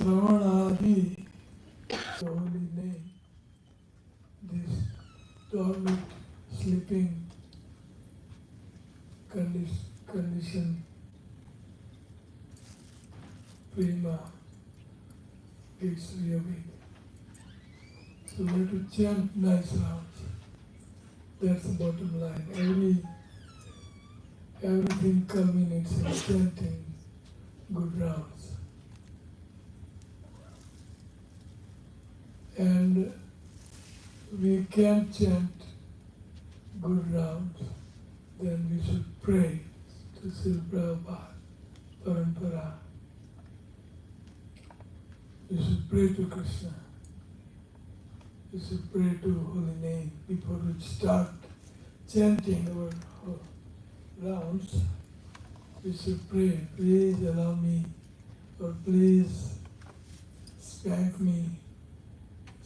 Shravanadi, holy name, this dormant, sleeping condition, prema, gets reawake. So we have to chant nice rounds. That's the bottom line. Everything culminates in chanting good rounds. And we can't chant good rounds, then we should pray to Srila Prabhupada, Parampara. We should pray to Krishna. We should pray to Holy Name before we start chanting our rounds. We should pray, please allow me, or please spank me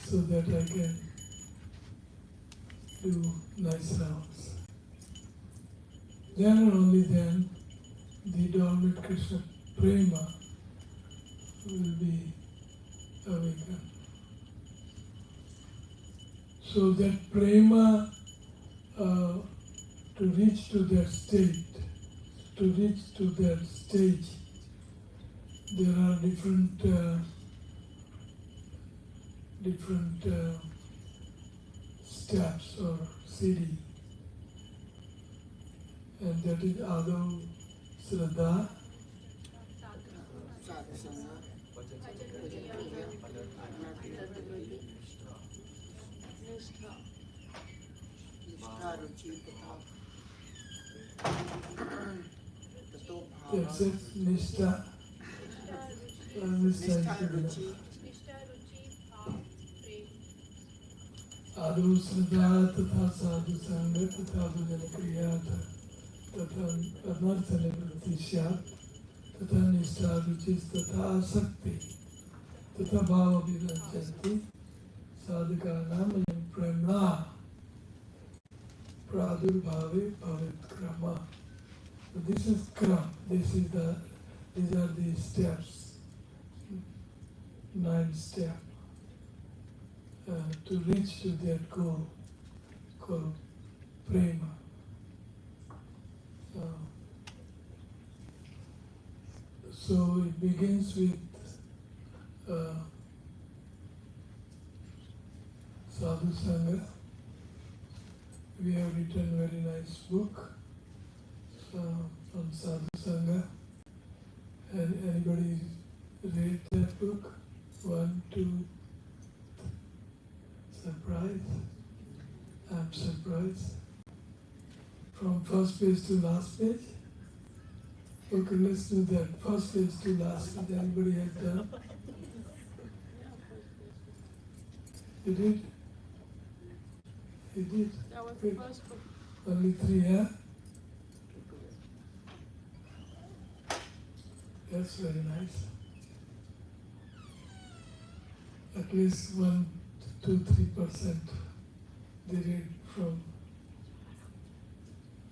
so that I can do nice rounds. Then and only then the dormant Krishna prema will be awakened. So that prema, to reach to that state, there are different steps or siddhi, and that is Adav, Shraddha, that's it, Nishtha, Adav, Shraddha, Tatha Sadhu Sangha, Tatha Bhajana Kriyata, Tatha Anartha Nivritti Syat, Tatha Nishtha Ruchis, Tatha Asakti, Tatha Bhava Vivanchanti, Sadhaka Namayam Premna, Pradurbhave Bhavit Krama. So this is Kram, these are the steps, 9 steps to reach to that goal called prema. So it begins with Sadhu Sangha. We have written a very nice book on Sadhu Sangha. Anybody read that book? 1, 2, surprise? I'm surprised. From first page to last page? Okay, let's do that. First page to last page. Anybody has done? You did? You did? That was the first book. Only 3, huh? That's very nice. At least 1, 2, 3% they read from.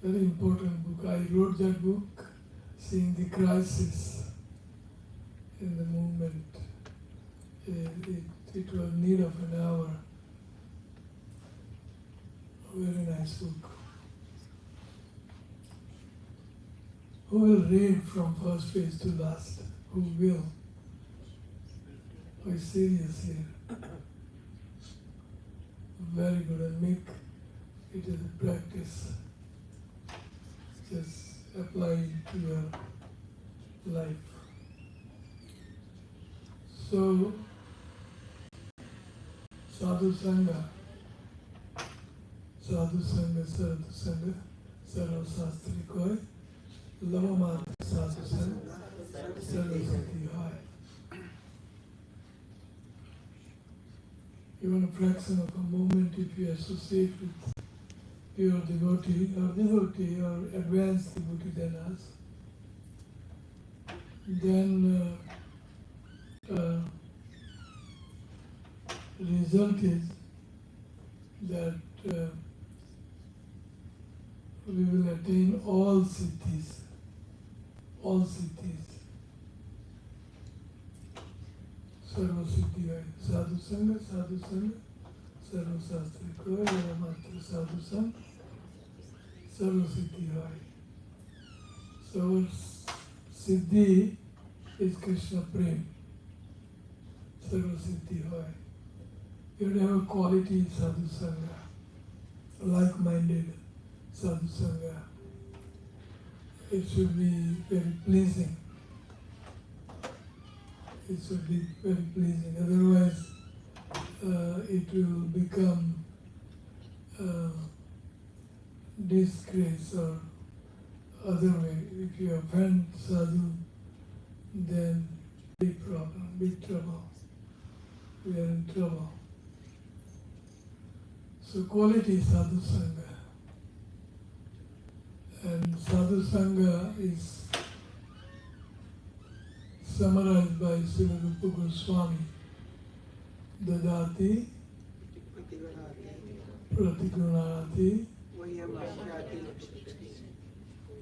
Very important book. I wrote that book seeing the crisis in the movement. It was need of an hour. A very nice book. Who will read from first page to last? Who will? We're serious here. Very good, and make it as a practice. Just apply it to your life. So, Sadhu Sangha, Sarva Sastri Koi, Lava Sadhu Sangha, Sarva Sati Hai. Even a fraction of a moment, if you associate with pure devotee or advanced devotee than us, then result is that we will attain all siddhis, सर्व सिद्धि है. साधु संग, सर्व शास्त्र को यह मात्र साधु संग, सर्व सिद्धि है. So siddhi is Krishna prem. Sarva siddhi hoy. You have to have a quality sadhu sangha, like-minded sadhu sangha. It should be very pleasing. It should be very pleasing. Otherwise, it will become disgrace or other way. If you offend sadhu, then big problem, big trouble. We are in trouble. So quality sadhu sangha. And sadhu sangha is summarized by Srila Rupa Goswami. Dadati pratigunati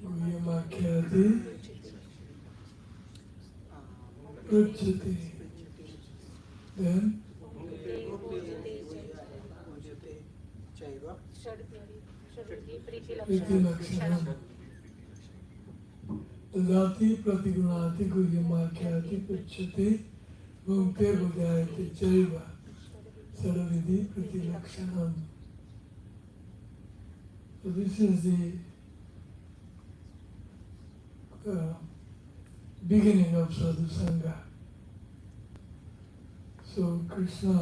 Vyamakhyati Pruchati. Then Priti Lakshanam. Dadati pratigunati Vyamakhyati Pruchati Bhakti Retreat Chaiva Saravidhi Priti Lakshanam. So this is the beginning of sadhu sangha. So Krishna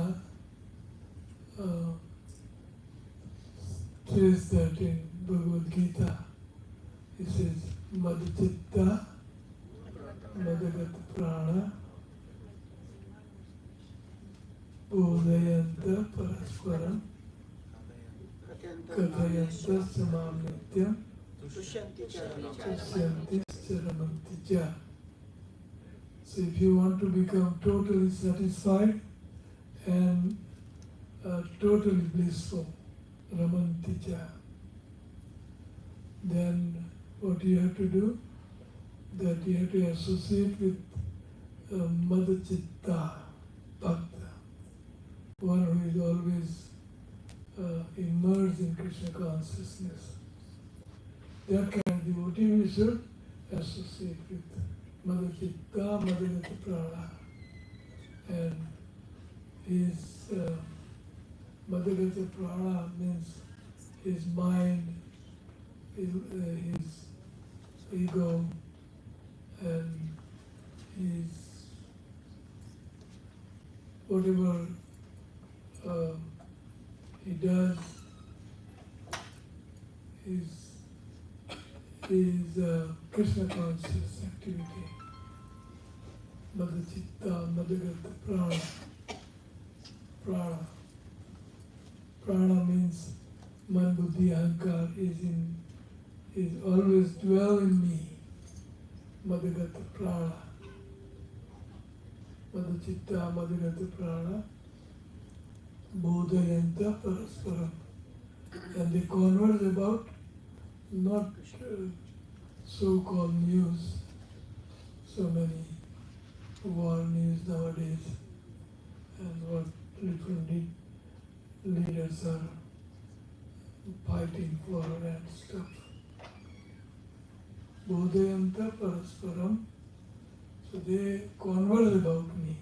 says that in Bhagavad Gita. He says Madhicitta Madhagat Prana Bodhayanta Parasparam Kathayanta Samam Nityam Tushyanti Charamanti. So if you want to become totally satisfied and totally blissful, Ramantija, then what you have to do? That you have to associate with Madhacitta Bhakta, one who is always immersed in Krishna consciousness. That kind of devotee we should associate with Madhacitta, Madhagata Prana. And his Madhagata Prana means his mind, his ego, and his whatever he does, his Krishna conscious activity. Madhacitta, Madhagata Prana. Prana. Prana means man, buddhi, ahankar is always dwell in me. Madhagata Prana. Madhacitta, Madhagata Prana. Bodhayanta Parasparam. And they converse about not so-called news, so many war news nowadays, and what different leaders are fighting for and stuff. Bodhayanta Parasparam. So they converse about me,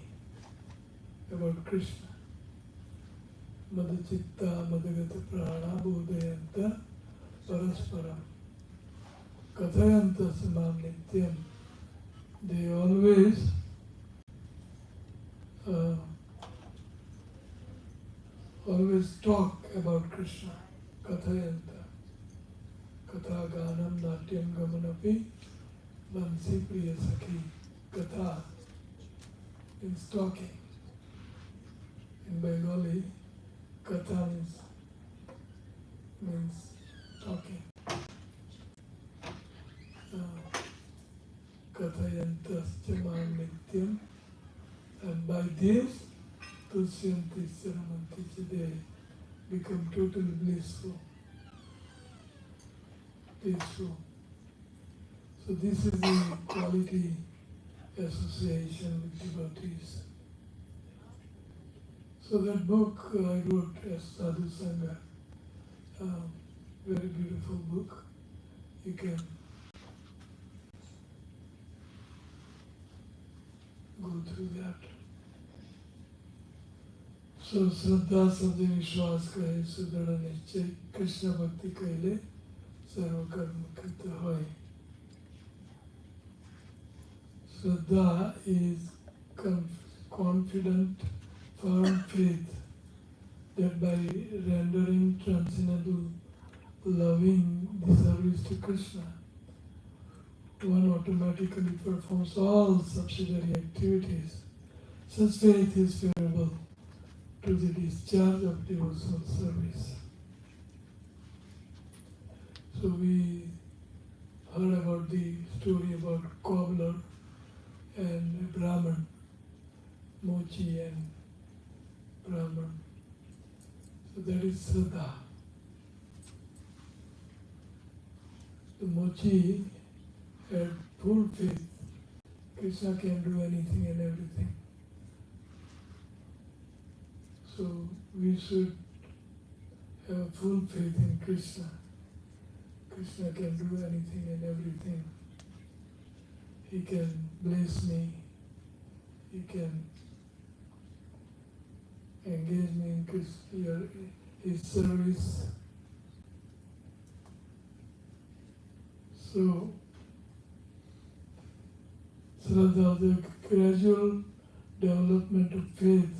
about Krishna. Madhacitta, Madhagata Prana, Bodhayanta Parasparam. Kathayanta Samam Nityam. They always talk about Krishna. Kathayanta. Katha Ganam Natyam Gamanapi Mansi Priya Sakhi. Katha means talking. In Bengali, Katha means talking. Kathayantascha mam nityam. And by this, Tushyanti Charamanti, they become totally blissful. Peaceful. So this is the quality association with devotees. So that book I wrote as Sadhu Sangha, very beautiful book. You can go through that. So Shraddha Sadhi Vishwas Kahe Sudhara Nischay Krishna Bhakti Kaile Sarva Karma Krita Hoy. Shraddha is confident, firm faith that by rendering transcendental loving the service to Krishna, one automatically performs all subsidiary activities. Such faith is favorable to the discharge of devotional service. So we heard about the story about cobbler and Brahman, Mochi and Brahman. So that is Shraddha. The Mochi had full faith. Krishna can do anything and everything. So we should have full faith in Krishna. Krishna can do anything and everything. He can bless me. He can engage me in his service. So, Shraddha, the gradual development of faith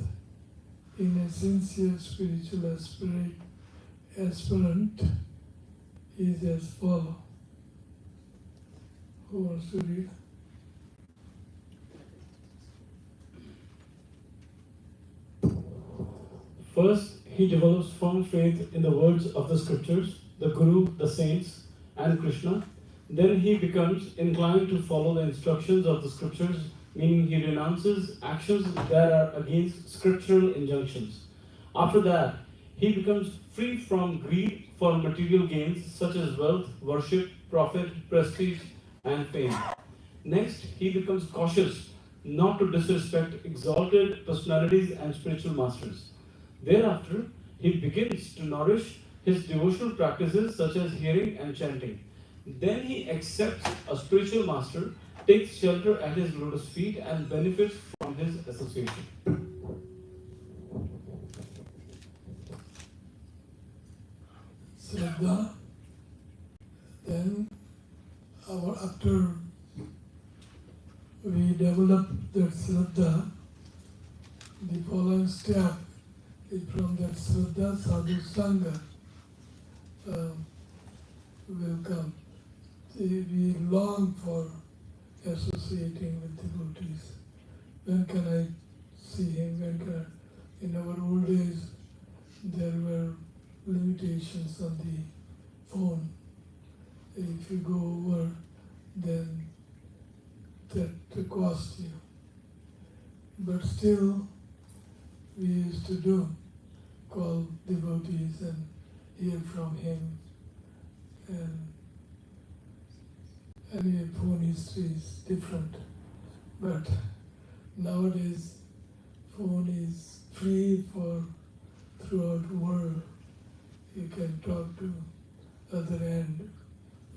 in a sincere spiritual aspirant is as follows. Who wants to read? First, he develops firm faith in the words of the scriptures, the Guru, the saints, and Krishna. Then he becomes inclined to follow the instructions of the scriptures, meaning he renounces actions that are against scriptural injunctions. After that, he becomes free from greed for material gains such as wealth, worship, profit, prestige, and fame. Next, he becomes cautious not to disrespect exalted personalities and spiritual masters. Thereafter, he begins to nourish his devotional practices such as hearing and chanting. Then he accepts a spiritual master, takes shelter at his lotus feet, and benefits from his association. Shraddha. Then, after we develop that Shraddha, the following step is from that Shraddha Sadhu Sangha will come. We long for associating with devotees. When can I see him? When can I? In our old days, there were limitations on the phone. If you go over, then that costs you. But still, we used to call devotees and hear from him. And anyway, phone history is different. But nowadays, phone is free for throughout the world. You can talk to other end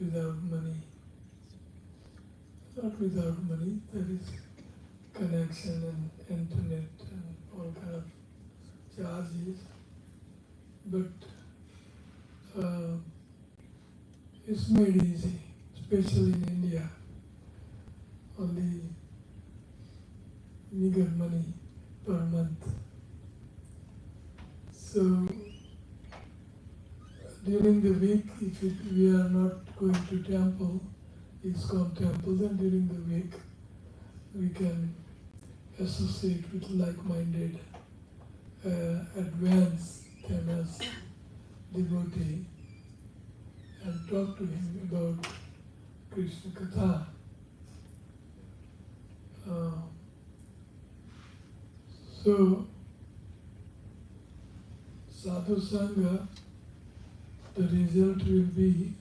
without money. Not without money, there is connection and internet and all kind of charges. But it's made easy, especially in India. Only meager money per month. So during the week, if we are not going to temple, ISKCON temple, then during the week we can associate with like-minded, advanced Tamas devotee and talk to him about Krishna Katha. So, Sadhu Sangha, the result will be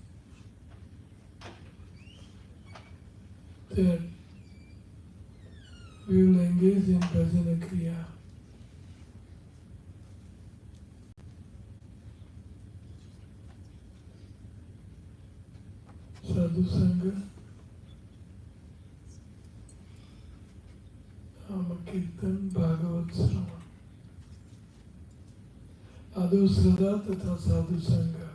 that we will engage in bhajana kriya. Sadhu Sangha, Nama Kirtan, Bhagavat Sravan. Adho Shraddha Tatha Sadhu Sangha.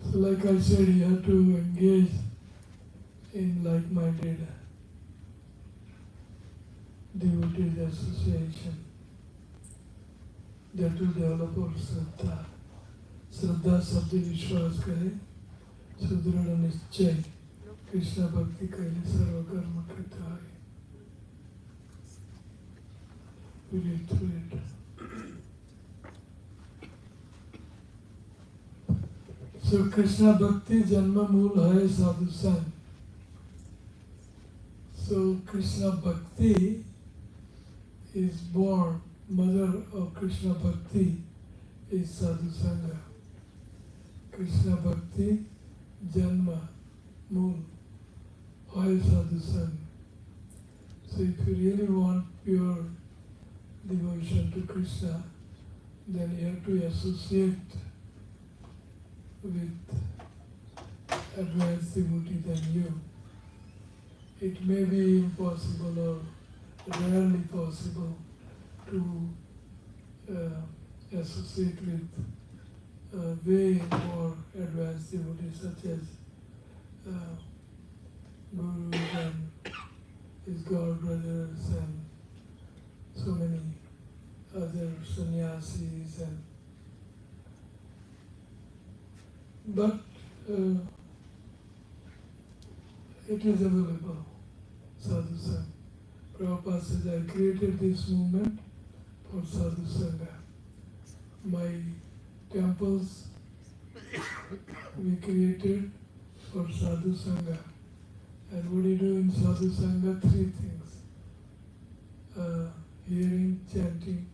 So like I said, you have to engage in like-minded devotees association. That will develop our Shraddha. Shraddha Sabdi Vishwas Kare, Sudrada Nischay, Krishna Bhakti Kaile Sarva Karma Kritaya. We read through it. So Krishna Bhakti Janma Mool Hai Sadhu Sang. So Krishna Bhakti is born, mother of Krishna Bhakti is Sadhu Sangha. Krishna Bhakti Janma Mool Hai Sadhu Sang. So if you really want pure devotion to Krishna, then you have to associate with advanced devotee than you. It may be impossible or rarely possible to associate with way more advanced devotees such as gurus and his god brothers and so many other sannyasis and but it is available, Sadhu Sangha. Prabhupada says, I created this movement for Sadhu Sangha. My temples we created for Sadhu Sangha. And what do you do in Sadhu Sangha? 3 things. Hearing, chanting,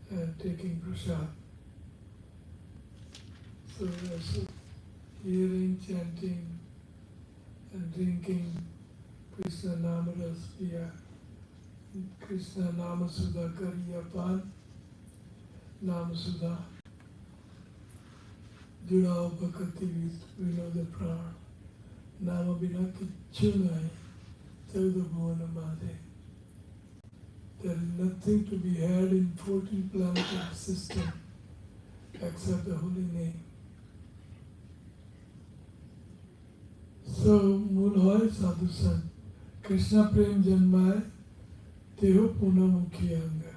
and taking prasad. So hearing, chanting, and drinking Krishna Nama Ras Piya, Krishna Nama Sudha Kariya Pan, Nama Sudha, Judao Bhakati Vinod Pran, Nama Bina Kichunai, Chauda Bhuvana Madhe. There is nothing to be had in 14 planetary system except the holy name. So, Mulhoy Sadhu Sangha, Krishna Prem Janmai, Teho Puna Mukhiyanga.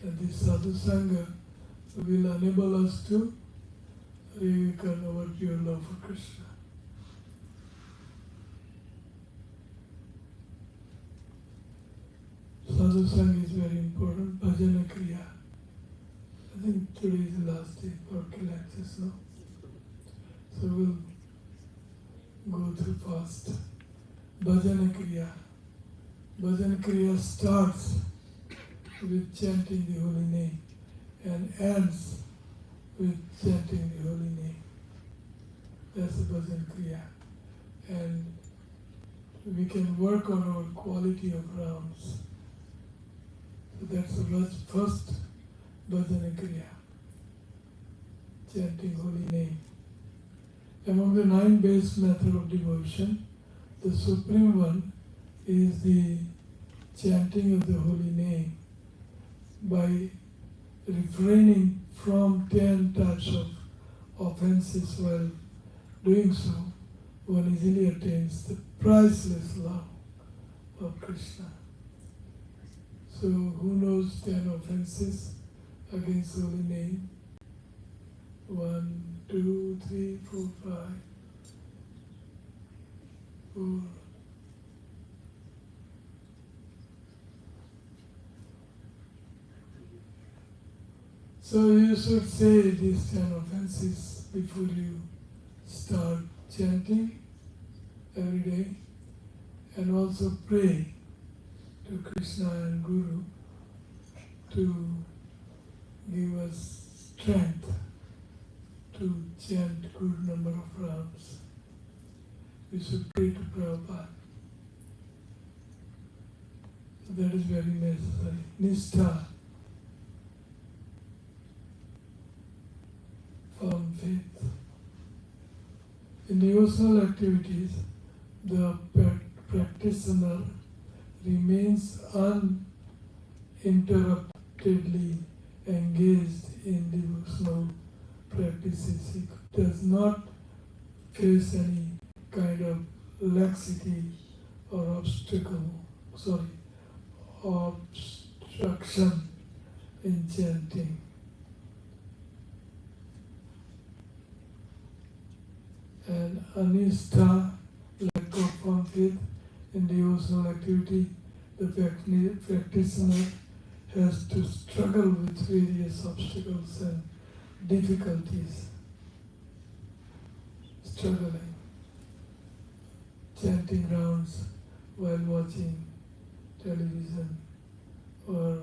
And this Sadhu Sangha will enable us to reawaken our pure love for Krishna. Sadhu Sangha is very important, Bhajana Kriya. I think today is the last day for lectures, no? So we'll go through fast. Bhajana Kriya. Bhajana Kriya starts with chanting the holy name and ends with chanting the holy name. That's the Bhajana Kriya. And we can work on our quality of rounds. So that's the first Bhajana Kriya. Chanting holy name. Among the 9 base methods of devotion, the supreme one is the chanting of the holy name by refraining from 10 types of offenses. While doing so, one easily attains the priceless love of Krishna. So who knows 10 offenses against holy name? 1, 2, 3, 4, 5, 4. So you should say these 10 offenses before you start chanting every day, and also pray to Krishna and Guru to give us strength to chant good number of rounds. We should pray to Prabhupada. So that is very necessary. Nishtha, firm faith. In devotional activities, the practitioner remains uninterruptedly engaged in devotional practices. He does not face any kind of laxity or obstruction in chanting. And anistha, lack of firm faith in devotional activity, the practitioner has to struggle with various obstacles and difficulties. Struggling, chanting rounds while watching television, or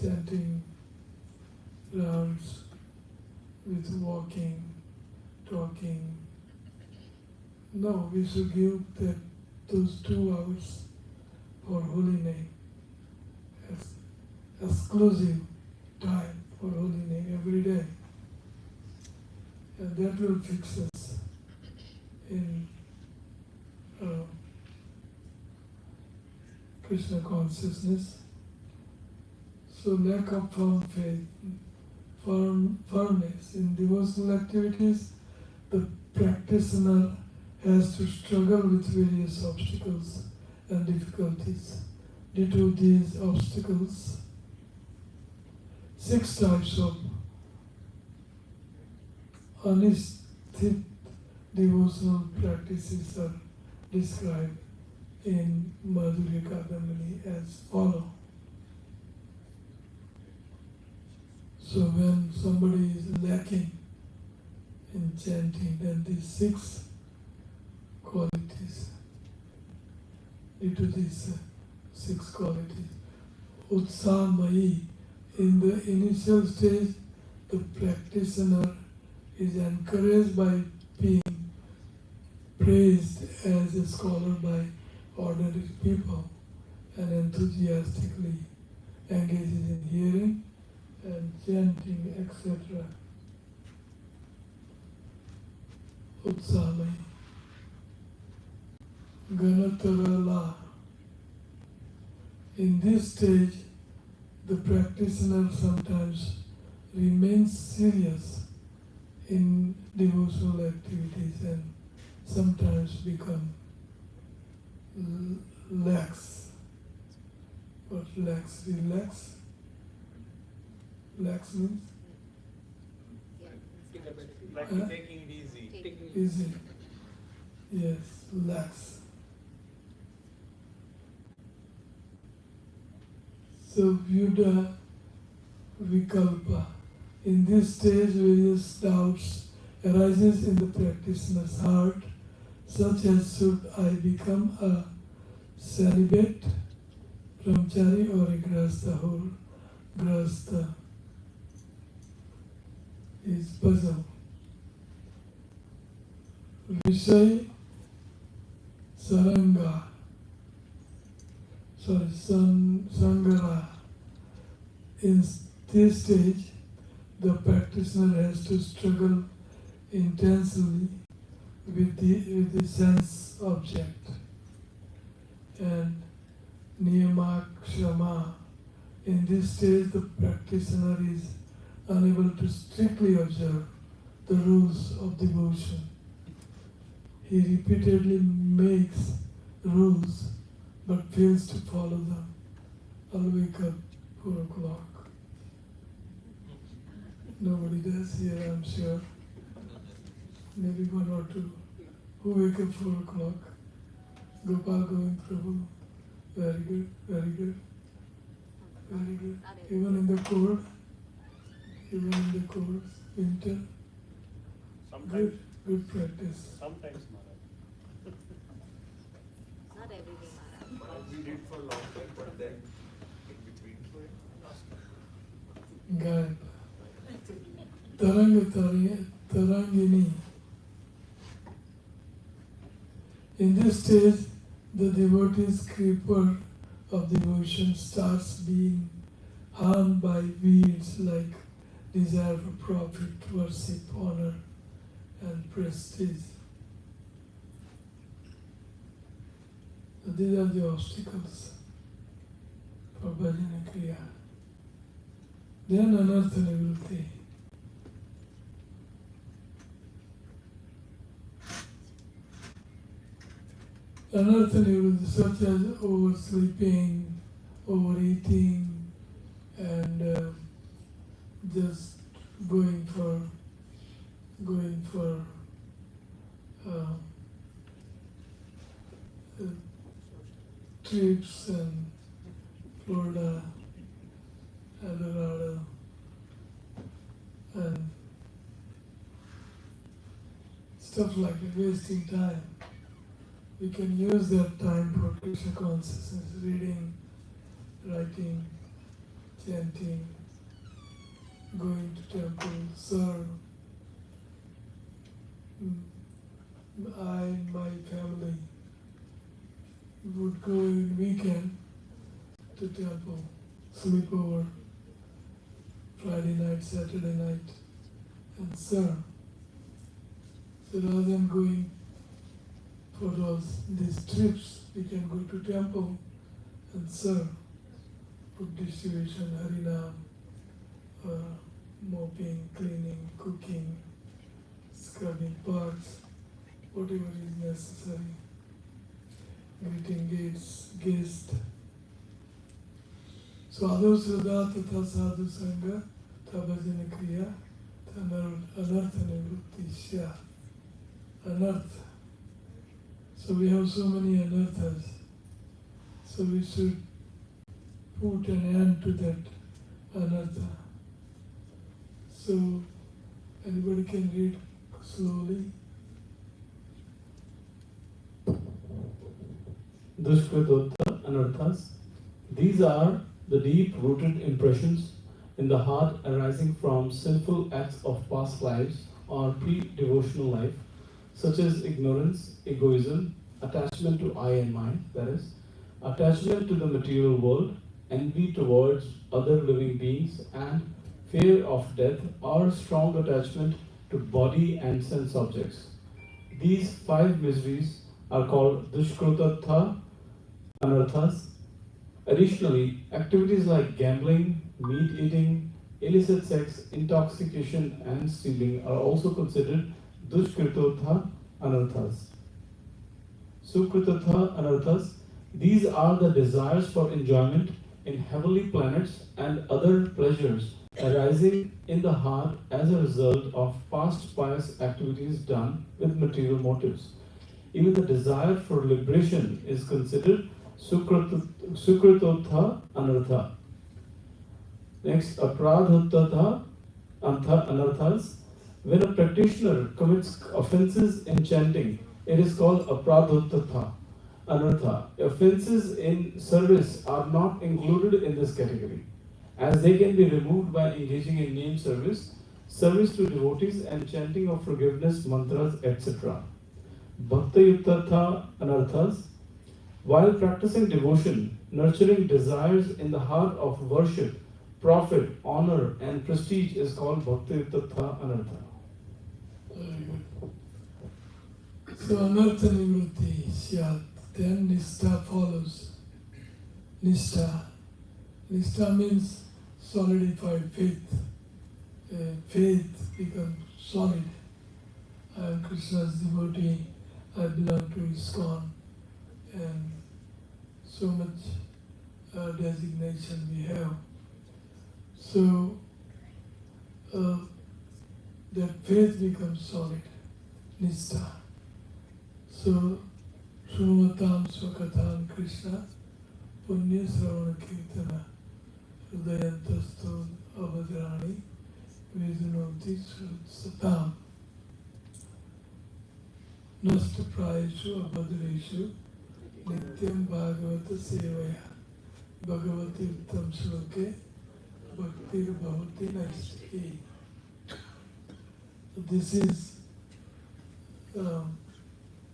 chanting rounds with walking, talking. No, we should give those 2 hours for holy name as exclusive time for holy name every day. And that will fix us in Krishna consciousness. So lack of firm faith, firmness in devotional activities, the practitioner has to struggle with various obstacles and difficulties. Due to these obstacles, 6 types of anisthit devotional practices are described in Madhurya Kadambini as follow. So when somebody is lacking in chanting, then these 6 qualities, due to these 6 qualities, Utsamayi, in the initial stage, the practitioner is encouraged by being praised as a scholar by ordinary people and enthusiastically engages in hearing and chanting, etc. Utsamai. Ganatarala. In this stage, the practitioner sometimes remains serious in devotional activities and sometimes become lax. What lax? Relax? Lax means? Like taking it easy. Easy. Yes, lax. So Vyuda Vikalpa. In this stage, various doubts arises in the practitioner's heart, such as should I become a celibate, brahmachari, or a grahastha, or grahastha is puzzled. Vishay Saranga, Sangara. In this stage, the practitioner has to struggle intensely with the sense object. And Niyamakshama, in this stage, the practitioner is unable to strictly observe the rules of devotion. He repeatedly makes rules but fails to follow them. I'll wake up 4 o'clock. Nobody does here, I'm sure. Maybe 1 or 2. Who wake up 4 o'clock? Gopal going Prabhu. Very good, very good. Very good. Even in the cold, winter. Sometimes. Good practice. Sometimes, Maharaj. Not every day, Maharaj. We did for a long time, but then in between. Gayatri. Tarangini. In this stage, the devotee's creeper of devotion starts being harmed by weeds like desire for profit, worship, honor, and prestige. So these are the obstacles for bhajana kriya. Then anartha nivritti. Anartha nivritti such as oversleeping, overeating, and just going for uh, trips in Florida, Colorado, and stuff like that, wasting time. We can use that time for Krishna consciousness, reading, writing, chanting, going to temple, serve. I and my family would go in weekend to temple, sleep over Friday night, Saturday night, and serve. So rather than going for these trips, we can go to temple and serve. Food distribution, harinam, mopping, cleaning, cooking, scrubbing parts, whatever is necessary. Greeting guests. So adosrada tatha sadhu sangha tabhajana kriya anartha nivritti sya. Anartha. So we have so many anarthas. So we should put an end to that anartha. So anybody can read slowly. Dushkritota anarthas. These are the deep-rooted impressions in the heart arising from sinful acts of past lives or pre-devotional life, such as ignorance, egoism, attachment to I and mine, that is, attachment to the material world, envy towards other living beings, and fear of death or strong attachment to body and sense objects. These 5 miseries are called Dushkrutatha anarthas. Additionally, activities like gambling, meat eating, illicit sex, intoxication, and stealing are also considered Dushkritotha anarthas. Sukritatha anarthas. These are the desires for enjoyment in heavenly planets and other pleasures arising in the heart as a result of past pious activities done with material motives. Even the desire for liberation is considered Sukritotha anartha. Next, Apradhutatha anarthas. When a practitioner commits offenses in chanting, it is called Apradhutatha anartha. Offenses in service are not included in this category, as they can be removed by engaging in name service, service to devotees, and chanting of forgiveness mantras, etc. Bhakti Retreat anarthas. While practicing devotion, nurturing desires in the heart of worship, profit, honor, and prestige is called Bhakti Retreat anartha. Very good. So anartha nivritti syat. Then nistha follows. Nistha. Nistha means solidified faith. Faith becomes solid. I am Krishna's devotee. I belong to ISKCON. And so much designation we have. So that faith becomes solid, nistha. So, Shrumatam Swakatam Krishna, Punya Sravana Kirtana, Hridayantastu Avadrani, Vedunoti Satam, Nasta Prayeshu Abhadreshu, Nityam Bhagavata Sevaya, Bhagavati Uttam Shloke, Bhaktir Bhavati Naistiki. This is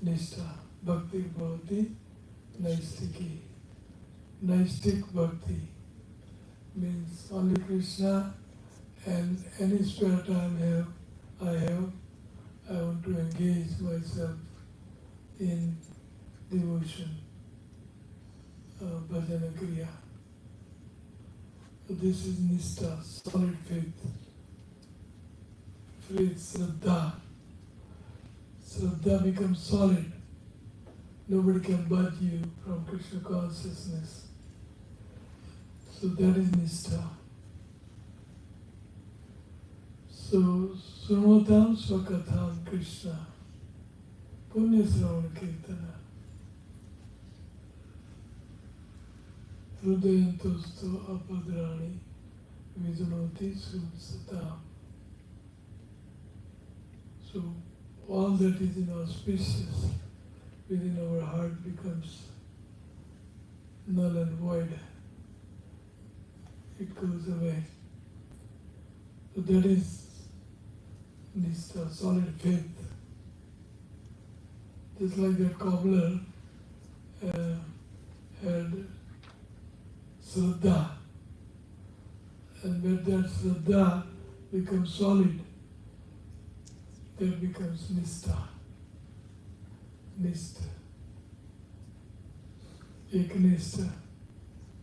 Nistha, Bhakti Bhavati Naistiki. Naistik Bhakti means only Krishna, and any spare time I have, I want to engage myself in devotion, bhajana kriya. So this is nistha, solid faith. Faith, shraddha. Shraddha becomes solid. Nobody can budge you from Krishna consciousness. So that is nistha. So, Sunotam Swakatham Krishna, Punya Sravana Kirtana, Hrudayantosto Apadrani, Vidunoti Satam. So, all that is inauspicious within our heart becomes null and void. It goes away. So that is this solid faith. Just like that cobbler had shraddha, and when that shraddha becomes solid, that becomes nistha. Nistha. Eknistha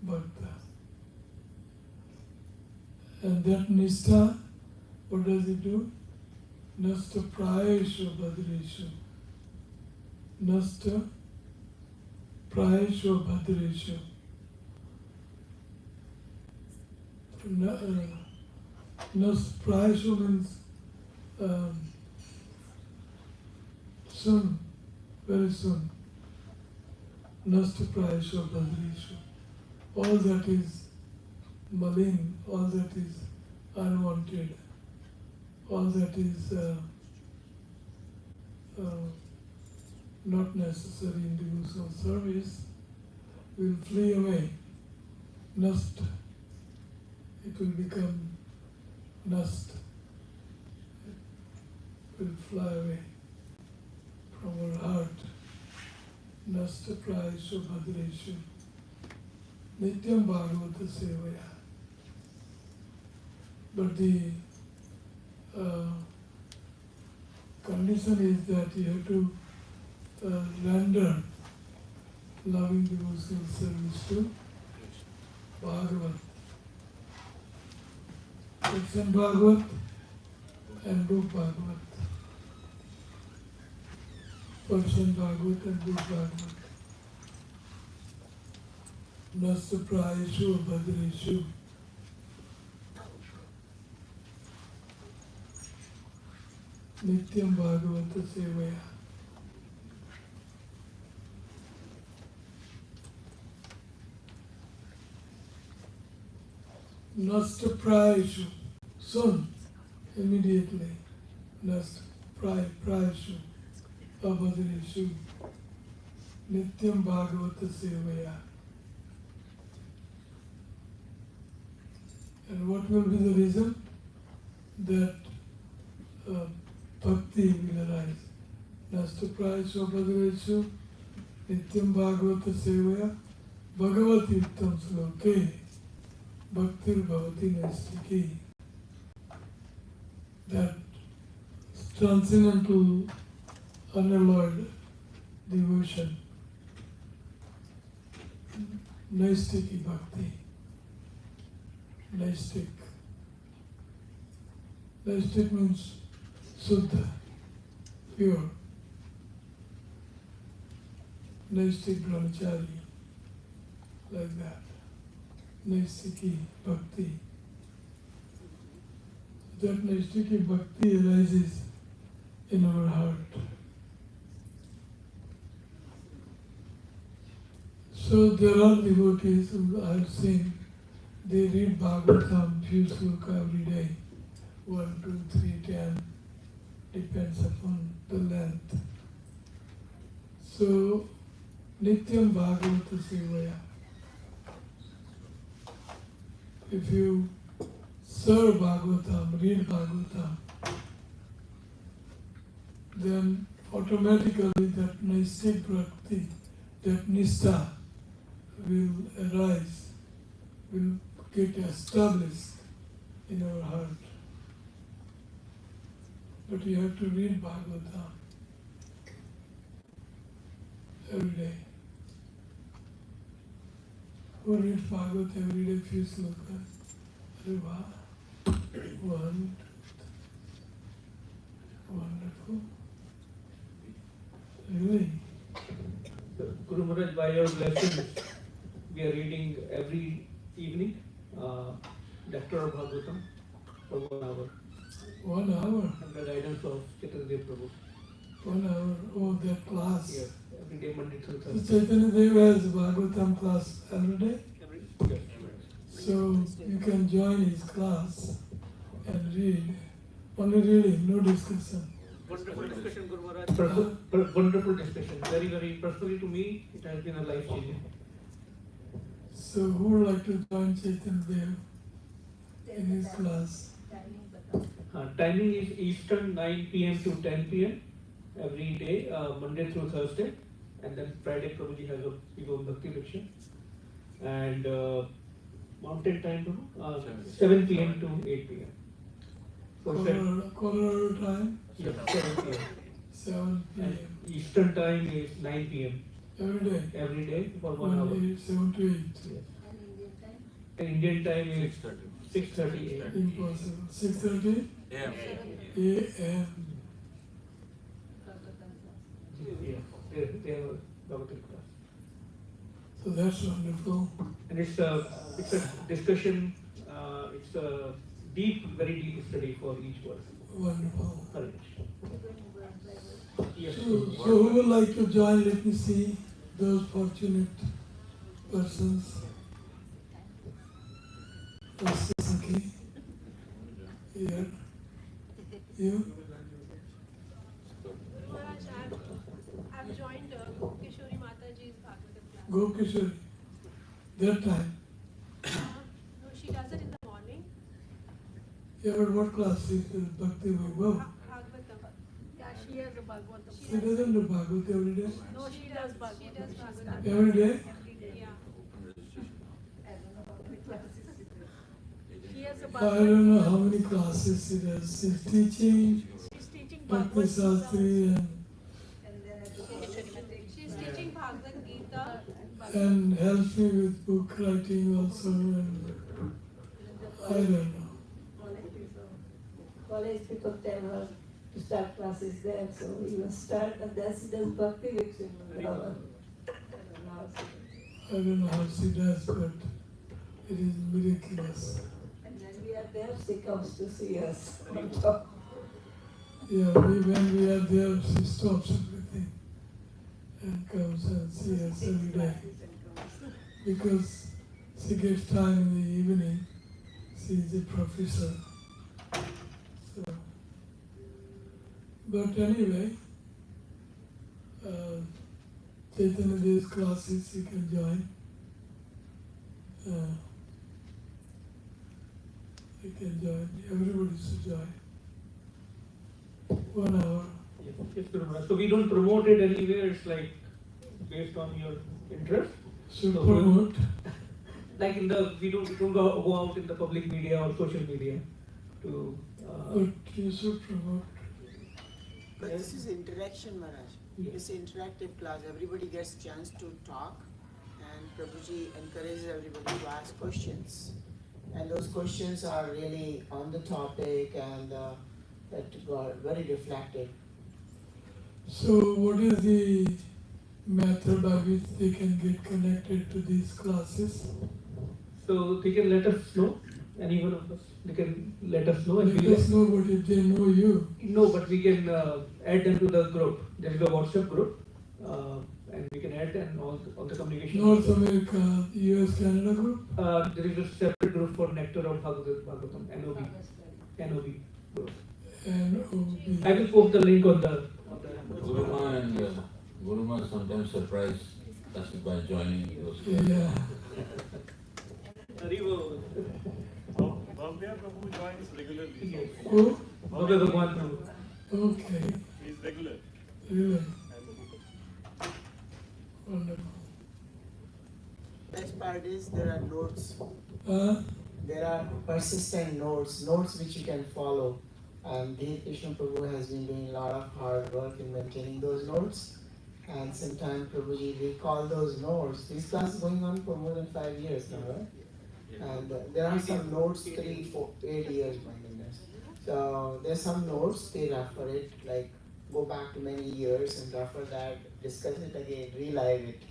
bhakta. And that nistha, what does it do? Nasta prayeshu bhadreshu. Nasta prayeshu bhadreshu. Nasta prayeshu means soon, very soon. Nasta prayeshu bhadreshu. All that is malin, all that is unwanted, all that is not necessary in devotional service will flee away. Nast. It will become nast. It will fly away from our heart. Nasta prayeshu bhadreshu. Nityam bhagavata sevaya. But the condition is that you have to render loving devotional service to Bhagavat. Krishna Bhagavat and Rup Bhagavat. Person Bhagavat and Rup Bhagavat. Nasta prayeshu bhadreshu. Nityam Bhagavata Sevaya. Nasta prayeshu. Soon, immediately. Nasta prayeshu. Abhadreshu. Nityam Bhagavata Sevaya. And what will be the reason? That bhakti will arise. Nasta prayeshu bhadreshu nityam bhagavata sevaya bhagavati uttam sloke bhaktir bhavati naistiki. That transcendental, unalloyed devotion, naistiki bhakti. Naistik. Naistik means Suddha, pure. Naistik brahmachari, like that. Naistiki bhakti. That naistiki bhakti arises in our heart. So there are devotees who I have seen, they read Bhagavatam, few sloka every day, 1, 2, 3, 10. Depends upon the length. So, Nityam Bhagavata Sevaya. If you serve Bhagavatam, read Bhagavatam, then automatically that Naistik Bhakti, that Nistha will arise, will get established in our heart. But you have to read Bhagavatam every day. Who reads Bhagavatam every day feels slokas? Wow. Wonderful. Really? Guru Maharaj, by your blessings, we are reading every evening Nectar of Bhagavatam for 1 hour 1 hour? under the guidance of Chaitanya Dev Prabhu. 1 hour? Oh, that class. Yes, every day, Monday through So Thursday. Chaitanya Deva has Bhagavatam class every day? Yes. So you can join his class and read. Only reading, no discussion. Wonderful discussion, Guru Maharaj. Wonderful discussion. Very, very personally to me, it has been a life changing. So who would like to join Chaitanya Dev in his class? Timing is Eastern 9 p.m. to 10 p.m. every day, Monday through Thursday, and then Friday Prabhuji has a big old Bhakti Retreat. And Mountain time to 7 p.m. to 8 p.m. So Colorado time? yes, 7 p.m. 7 p.m. And Eastern time is 9 p.m. Every day? every day for 1 hour. 7 to 8. Yes. And Indian time is 6:30 a.m. Impossible. 6:30 Yeah. a.m. Yeah, they have a Bhagavatam class. So that's wonderful. And it's a discussion, it's a deep, very deep study for each person. Wonderful. Correct. Yes. So who would like to join? Let me see those fortunate persons. Suzuki. Here. You? Maharaj, I've joined Kishori Mataji's Bhagavatam class. Go Kishore. That time. No, she does it in the morning. Yeah, but what class is Bhakti Vaibhav? Bhagavatam. Yeah, she has a Bhagavatam. She doesn't do Bhagavad every day. No, she does Bhagavatam. She does Bhagavatam. Every day? Yeah. She has a I don't know how Bhagavatam. many classes she does. She's teaching She's teaching Bhakti Bhagavad Shastri Gita. She's teaching Bhagavad Gita. and helps me with book writing also. And I don't know. College people tell her to start classes there, so we must start, and that's the Bhakti Retreat. I don't know how she does, but it is miraculous. And when we are there, she comes to see us on top. Yeah, when we are there, she stops everything and comes and sees us every day. Because she gets time in the evening, she is a professor. So, but anyway, Chaitanya Dev's classes you can join. You can join, everybody should join. 1 hour. Yes, Guru Maharaj. So we don't promote it anywhere, it's like based on your interest. Should So promote. Like we don't go out in the public media or social media to. But you should promote. But this is interaction, Maharaj. Yeah. It's an interactive class. Everybody gets chance to talk, and Prabhuji encourages everybody to ask questions. And those questions are really on the topic and that got very reflective. So what is the method by which they can get connected to these classes? So they can let us know, any one of us, they can let us know and Let we'll. us know what if they know you. No, but we can add them to the group. There is a WhatsApp group, and we can add and all the communication. North America, US, Canada group? There is a separate group for Nectar of Bhagavatam, NOB group. And I will post the link on the. Guruma sometimes surprise us by joining those. yeah. Bhavya Prabhu joins regularly. Yes. Oh, Bhavya Bhagwan Prabhu. okay. He's regular. Really wonderful. Best part is there are notes. Huh? There are persistent notes which you can follow. And Dear Krishna Prabhu has been doing a lot of hard work in maintaining those notes. And sometimes Prabhuji recall those notes. This class is going on for more than 5 years now, right? And there are some notes, 3, 4, 8 years, my goodness. So there's some notes, they refer it, like go back to many years and refer that, discuss it again, relive it.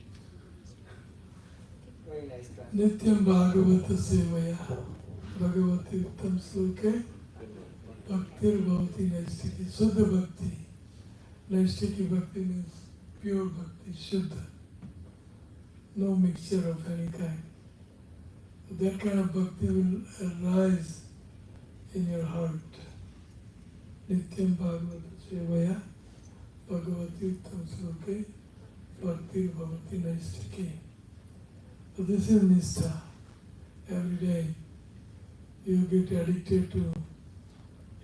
Very nice class. Nityam Bhagavata Sevaya Bhagavati Uttam Sloke Bhaktir Bhavati Naistiki Suddha Bhakti. Naistiki Bhakti means pure Bhakti, Shuddha. No mixture of any kind. That kind of Bhakti will arise in your heart. Nityam Bhagavata Sevaya Bhagavati Uttam Sloke Bhaktir Bhavati Naistiki. So this is Nistha. Every day you get addicted to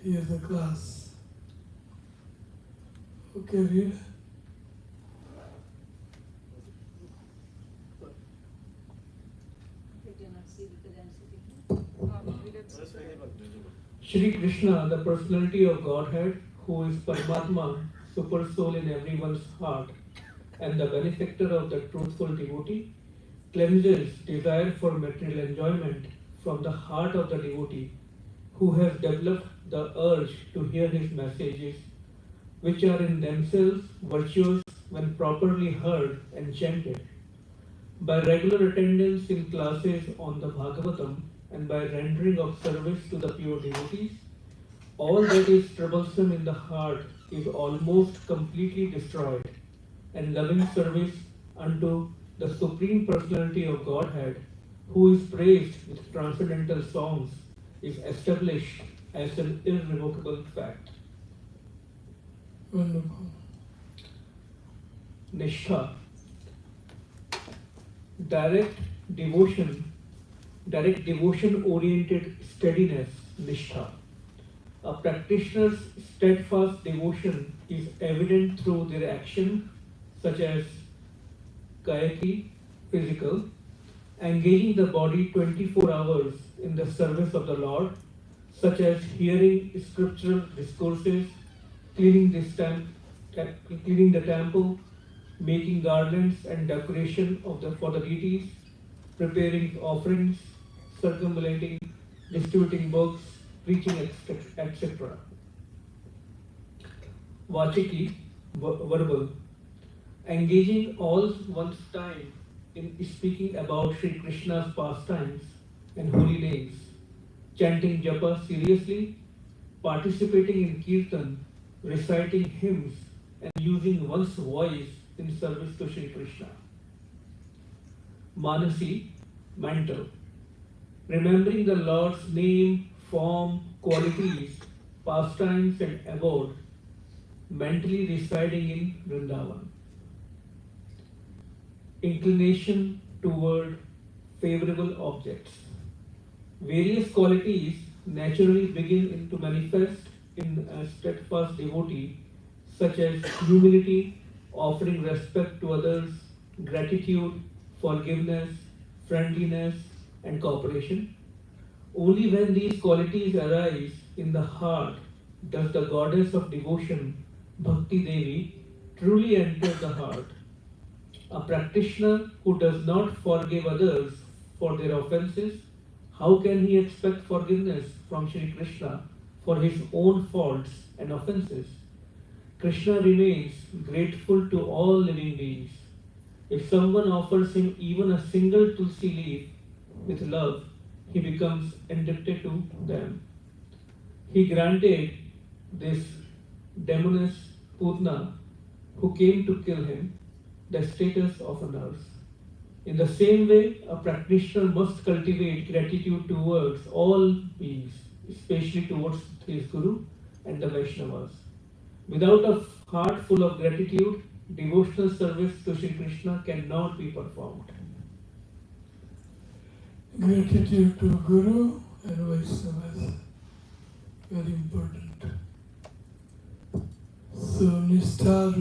hear the class. Okay, read. Shri Krishna, the personality of Godhead, who is Paramatma, super soul in everyone's heart, and the benefactor of the truthful devotee, cleanses desire for material enjoyment from the heart of the devotee, who has developed the urge to hear his messages, which are in themselves virtuous when properly heard and chanted. By regular attendance in classes on the Bhagavatam and by rendering of service to the pure devotees, all that is troublesome in the heart is almost completely destroyed, and loving service unto the Supreme Personality of Godhead, who is praised with transcendental songs, is established as an irrevocable fact. Wonderful. Nishtha. Direct devotion oriented steadiness, Nishtha. A practitioner's steadfast devotion is evident through their action, such as kayaki, physical, engaging the body 24 hours in the service of the Lord, such as hearing scriptural discourses, cleaning the temple, making garlands and decoration for the deities, preparing offerings, circumambulating, distributing books, preaching, etc. Vachiki, verbal, engaging all one's time in speaking about Sri Krishna's pastimes and holy names, chanting japa seriously, participating in kirtan, reciting hymns, and using one's voice in service to Sri Krishna. Manasi, mental, remembering the Lord's name, form, qualities, pastimes, and abode, mentally residing in Vrindavan. Inclination toward favorable objects. Various qualities naturally begin to manifest in a steadfast devotee, such as humility, offering respect to others, gratitude, forgiveness, friendliness, and cooperation. Only when these qualities arise in the heart does the goddess of devotion, Bhakti Devi, truly enter the heart. A practitioner who does not forgive others for their offenses, how can he expect forgiveness from Sri Krishna for his own faults and offenses? Krishna remains grateful to all living beings. If someone offers him even a single tulsi leaf with love, he becomes indebted to them. He granted this demoness Putna, who came to kill him, the status of a nurse. In the same way, a practitioner must cultivate gratitude towards all beings, especially towards his Guru and the Vaishnavas. Without a heart full of gratitude, devotional service to Sri Krishna cannot be performed. Gratitude to Guru and Vaishnavas, very important. So Nishtha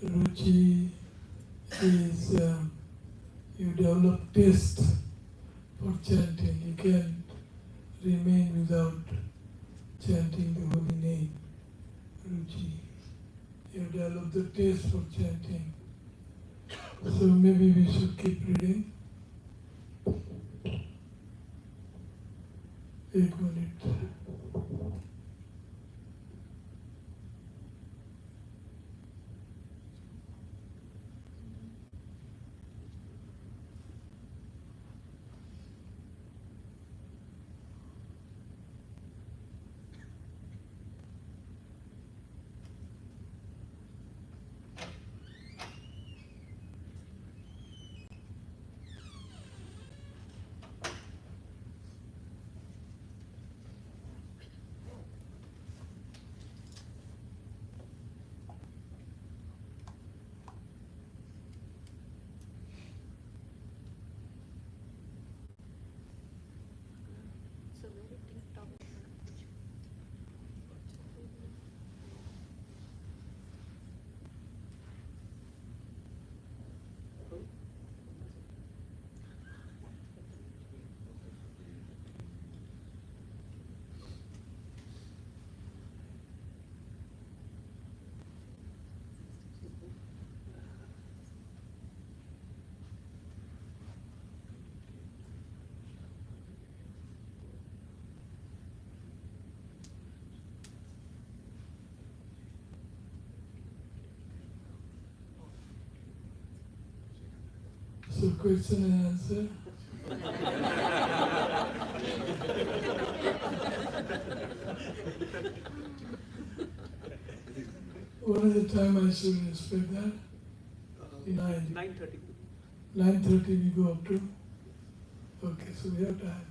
Ruchi is you develop taste for chanting. You can't remain without chanting the holy name, ruchi. You develop the taste for chanting. So maybe we should keep reading. 8 minutes. So very TikTok. So question and answer. What is the time I should respect that? 9:30. 9:30 we go up to? Okay, so we have time.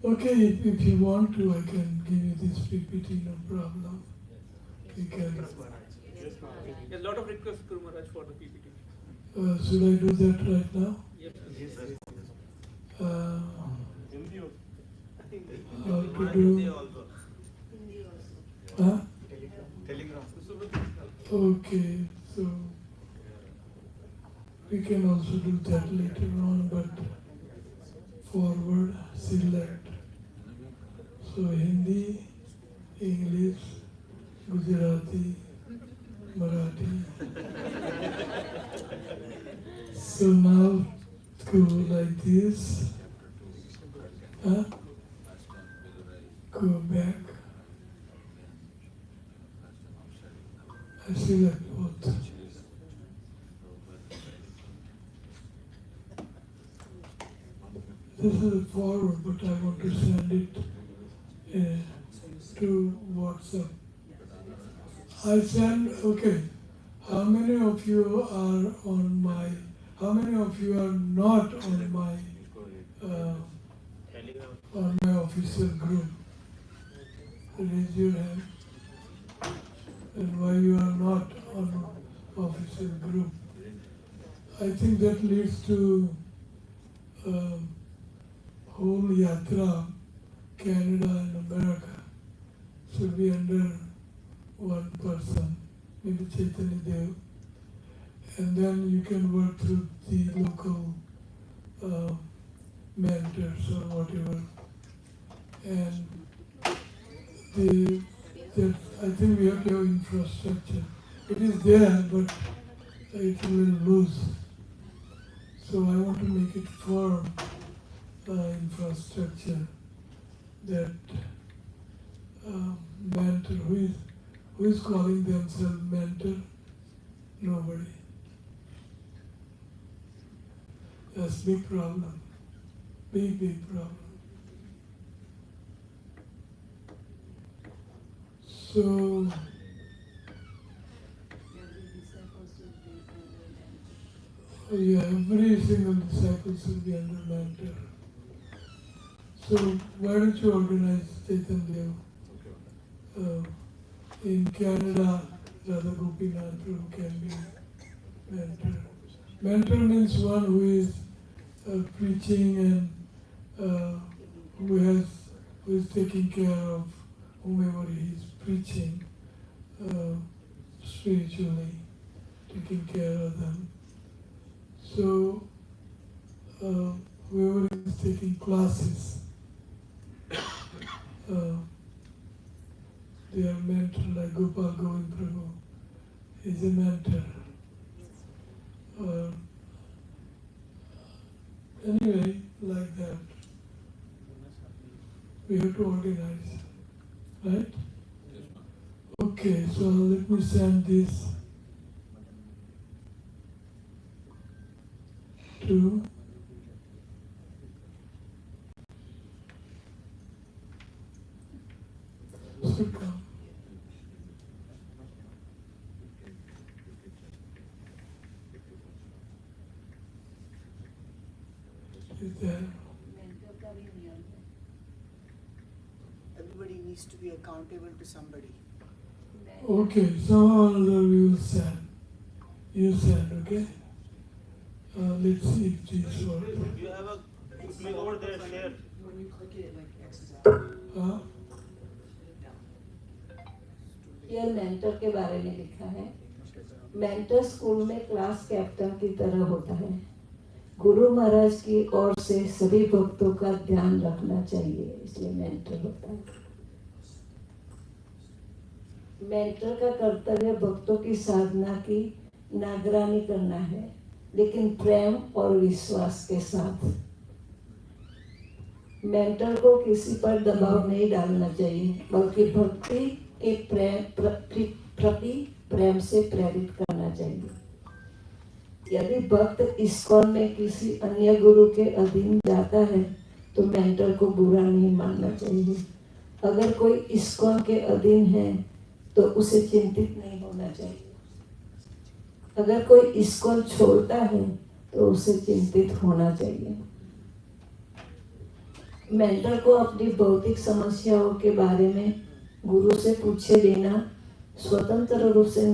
Okay, if you want to, I can give you this PPT, no problem. You can. Yes, Maharaj. A lot of requests, Guru Maharaj, for the PPT. Should I do that right now? Yes. Hindi also. How to do? Hindi also. Huh? Telegram. Okay, so we can also do that later on, but forward, select. So Hindi, English, Gujarati, Marathi. So now go like this. Huh? Go back. I select both. This is forward, but I want to send it to WhatsApp. I send, okay. How many of you are on my, how many of you are not on my official group? Raise your hand. And why you are not on official group? I think that leads to whole yatra, Canada and America should be under one person, maybe Chaitanya Dev, and then you can work through the local mentors or whatever. And I think we have to have infrastructure. It is there, but it will lose. So I want to make it firm infrastructure that mentor, who is calling themselves mentor? Nobody. That's big problem. Big problem. So every single disciple should be under mentor. So why don't you organize Chaitanya Dev? In Canada, Radha Gopinath Prabhu can be mentor. Mentor means one who is preaching and who is taking care of whomever he is preaching spiritually, taking care of them. So whoever is taking classes, their mentor, like Gopal Govind Prabhu, is a mentor. Anyway, like that. We have to organize, right? Okay, so let me send this to Sukha. Is there? Everybody needs to be accountable to somebody. Okay, somehow or other we will send. You send, okay? Let's see if this works. You have a link over there, share. When you click it, like X is out. Huh? ये mentor के बारे में लिखा है। Mentor school में class captain की तरह होता है। गुरु महाराज की ओर से सभी भक्तों का ध्यान रखना चाहिए, इसलिए मेंटर होता है। मेंटर का कर्तव्य भक्तों की साधना की निगरानी करना है, लेकिन प्रेम और विश्वास के साथ। मेंटर को किसी पर दबाव नहीं डालना चाहिए, बल्कि भक्ति के प्रति प्रेम से प्रेरित करना चाहिए। यदि भक्त इस्कॉन में किसी अन्य गुरु के अधीन जाता है तो मेंटर को बुरा नहीं मानना चाहिए। अगर कोई इस्कॉन के अधीन है तो उसे चिंतित नहीं होना चाहिए। अगर कोई इस्कॉन छोड़ता है तो उसे चिंतित होना चाहिए। मेंटर को अपनी भौतिक समस्याओं के बारे में गुरु से पूछे बिना स्वतंत्र रूप से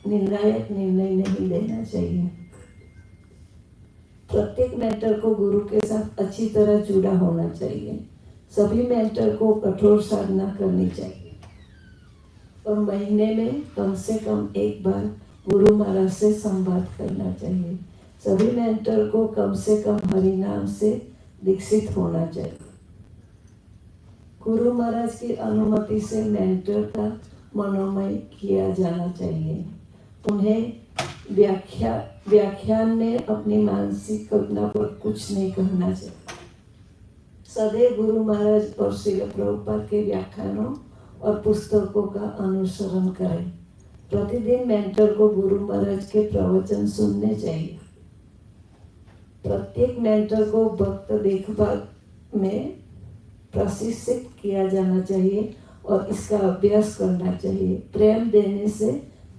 निर्णायक निर्णय नहीं लेना चाहिए। प्रत्येक मेंटर को गुरु के साथ अच्छी तरह जुड़ा होना चाहिए। सभी मेंटर को कठोर साधना करनी चाहिए और महीने में कम से कम एक बार गुरु महाराज से संवाद करना चाहिए। सभी मेंटर को कम से कम हरिनाम से दीक्षित होना चाहिए। गुरु महाराज की अनुमति से मेंटर का मनोमय किया जाना चाहिए। उन्हें व्याख्यान में अपनी मानसिक कल्पना पर कुछ नहीं कहना चाहिए। सदैव गुरु महाराज और श्रील प्रभुपाद के व्याख्यानों और पुस्तकों का अनुसरण करें। प्रतिदिन मेंटर को गुरु महाराज के प्रवचन सुनने चाहिए। प्रत्येक मेंटर को भक्त देखभाल में प्रशिक्षित किया जाना चाहिए और इसका अभ्यास करना चाहिए। प्रेम देने से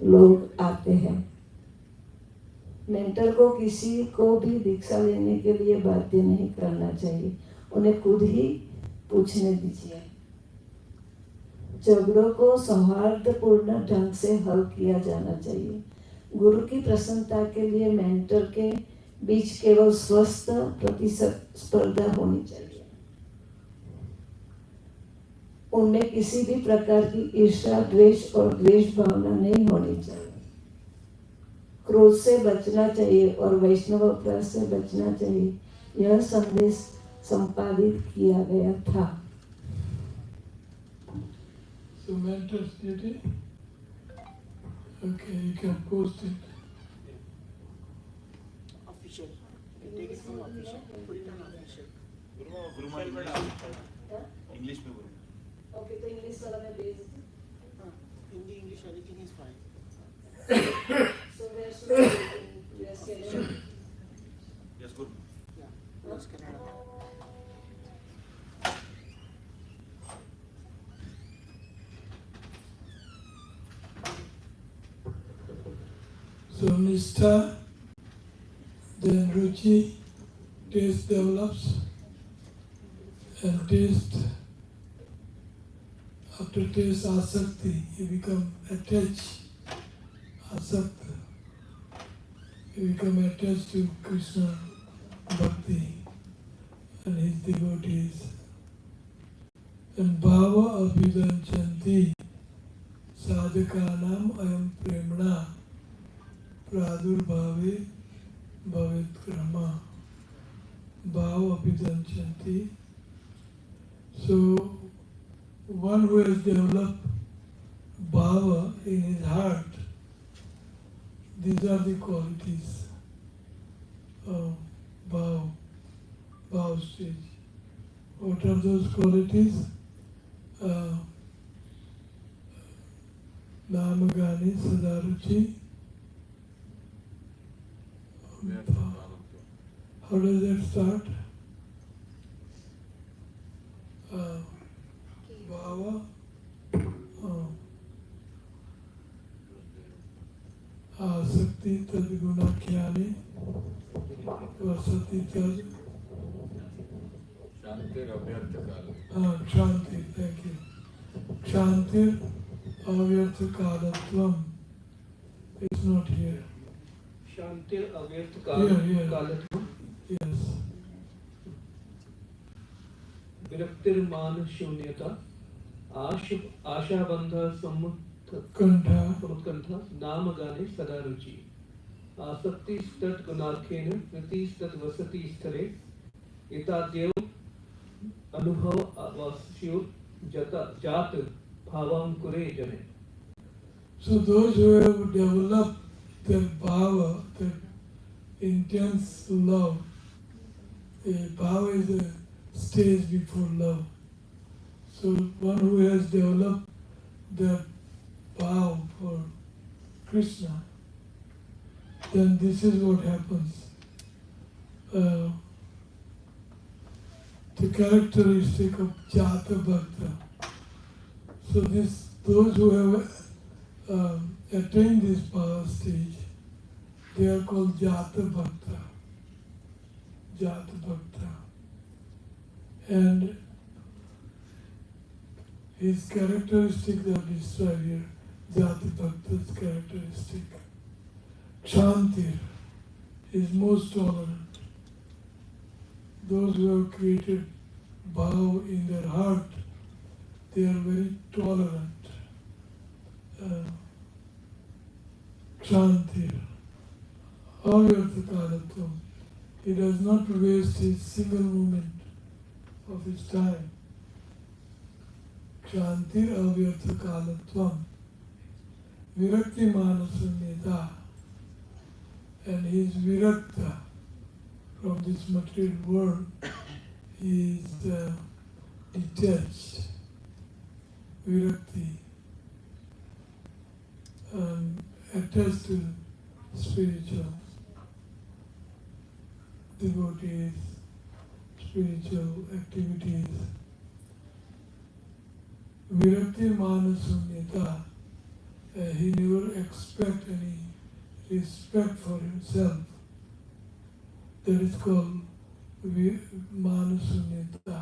लोग आते हैं। मेंटर को किसी को भी दीक्षा लेने के लिए बाध्य नहीं करना चाहिए, उन्हें खुद ही पूछने दीजिए। झगड़ों को सौहार्दपूर्ण ढंग से हल किया जाना चाहिए। गुरु की प्रसन्नता के लिए मेंटर के बीच केवल स्वस्थ प्रतिस्पर्धा होनी चाहिए। उनमें किसी भी प्रकार की ईर्ष्या, द्वेष और द्वेष भावना नहीं होनी चाहिए। क्रोध से बचना चाहिए और वैष्णव अपराध से बचना चाहिए। यह संदेश संपादित किया गया था। So mentor's duty? Okay, you can post it. Official. You take it from official, put it on official. English में बोलो। ओके, तो इंग्लिश वाला में भेज दो। Hindi, English, everything is fine. So where should I go? US Canada? Yes good. Yeah, US Canada. So Nistha, then Ruchi, taste develops, and taste, after taste asakti, you become attached, asakta. You become attached to Krishna Bhakti and his devotees. And bhava abhidanchanti sadhakanam ayam premna प्रादुर्भावे भवेत् क्रमः भाव अभिदंचन्ति. So one who has developed bhava in his heart, these are the qualities of bhava stage. What are those qualities? Namagani Sadaruchi. How does that start? Bhava. Asakti tad gunakhyani. Vasati tad. Kshanti, thank you. Kshanti avyartha kalatvam. It's not here. Shantir avyarth Yeah. kalatvam. Yes. Viraktirman shunyata. Ashabandha Kantha. Namagane Sadaruchi. Asakti stat gunarkhene, Priti stat vasati sthale, Itadev Anubhav Avashyur Jat Bhavam Kure Jane. So those who have developed their bhava, their intense love, bhava is a stage before love. So one who has developed their bhava for Krishna, then this is what happens. The characteristic of Jata Bhakta. So those who have attained this bhava stage, they are called Jata Bhakta. Jata Bhakta. And his characteristics are described here. Jata Bhakta's characteristic. Kshantir is most tolerant. Those who have created bhava in their heart, they are very tolerant. Kshantir. Avyartha kalatvam. He does not waste his single moment of his time. Kshantir avyartha kalatvam. Virakti manasanyata. And he is virakta from this material world. He is detached. Virakti. Attached to spiritual devotees, spiritual activities. Virakti manasunyata. He never expects any respect for himself. That is called manasunyata.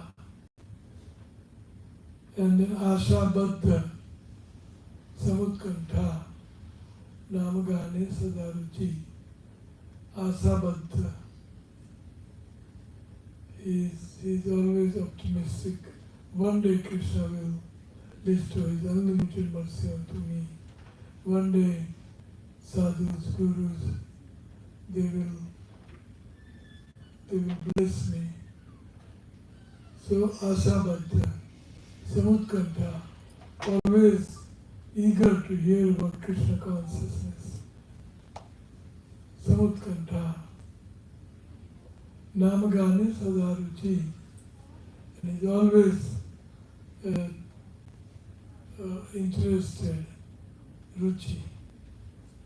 And then ashabadha, samutkantha, namagane sadaruchi. Asabadha. He's always optimistic. One day Krishna will bestow his unlimited mercy unto me. One day sadhus, gurus, they will bless me. So asabadha, samutkantha, always eager to hear about Krishna consciousness. Samutkantha. Namagane sadaruchi. And he's always interested, ruchi,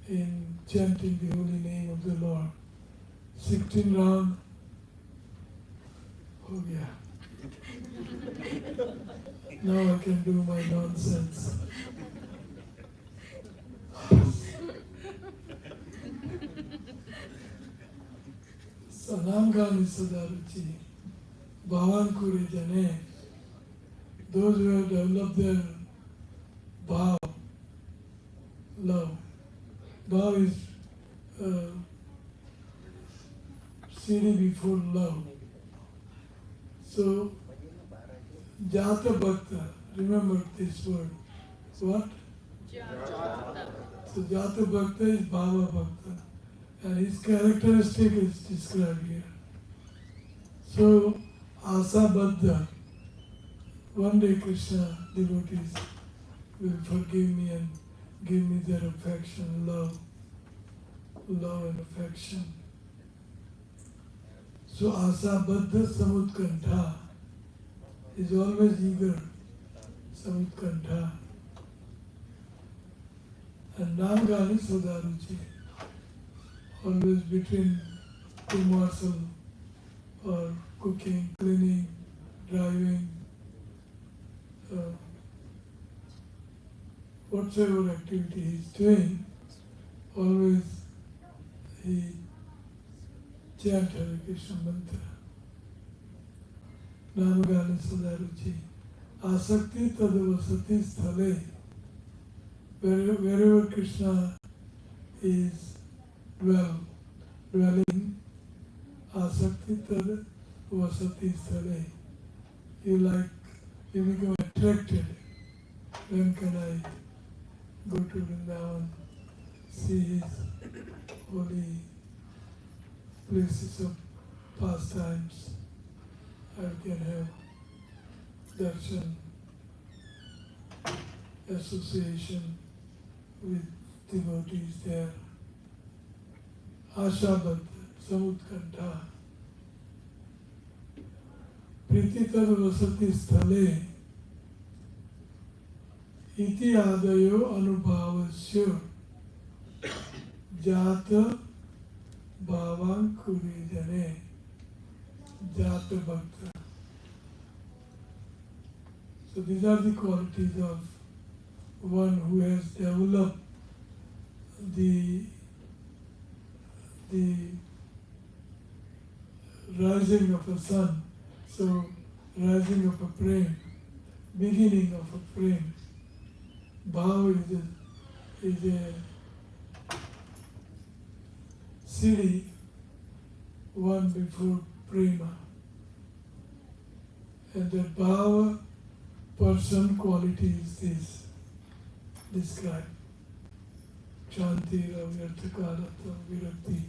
in chanting the holy name of the Lord. 16 round. Oh yeah. Now I can do my nonsense. Sanamgani Sadaruchi, Bhavan Kure Jane, those who have developed their bhav, love. Bhav is CD before love. So, Jata Bhakta, remember this word. What? So Jata Bhakta is Bhava Bhakta. And his characteristic is described here. So, Asabadha, one day Krishna devotees will forgive me and give me their affection, love and affection. So Asa Baddha Samutkantha is always eager, Samutkantha. And Namgani Sadaruchi, always between two morsel or cooking, cleaning, driving, whatsoever activity he is doing, always he chant Hare Krishna mantra. Namgani Sadaruchi. Asakti tadavasati sthale. Wherever Krishna is dwelling, asakti tadavasati sthale. You become attracted. When can I go to Vrindavan, see his holy places of pastimes? I can have darshan, association with devotees there. Ashabad, Samutkantha. Prititad vasati sthale iti adayo anubhavasya jata bhavan kurijane jata bhakta. So these are the qualities of one who has developed the rising of a sun. So rising of a prem, beginning of a prem. Bhav is a city one before prema. And the bhava person quality is this described. Shanti, Ravyarthakarata, Virakti,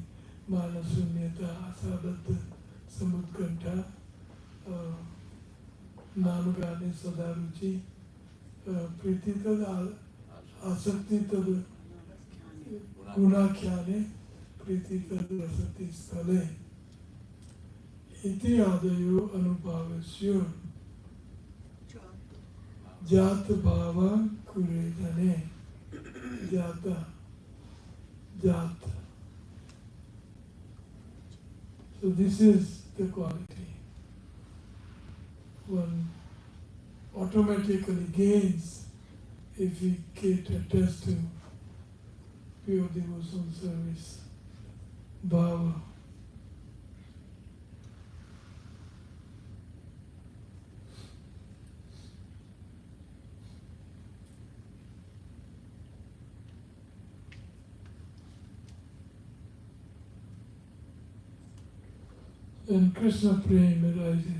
Manasunyata, Asadat, Samutkantha, Namgani Sadaruchi, Prititad, Asaktitad, Gunakhyane, Prititad Rasati Stale, Iti Adayo Anubhavasya, Jata Bhava Kurejane, Jata. So this is the quality. One automatically gains if we get attached to pure devotional service, bhava. And Krishna Prem arises.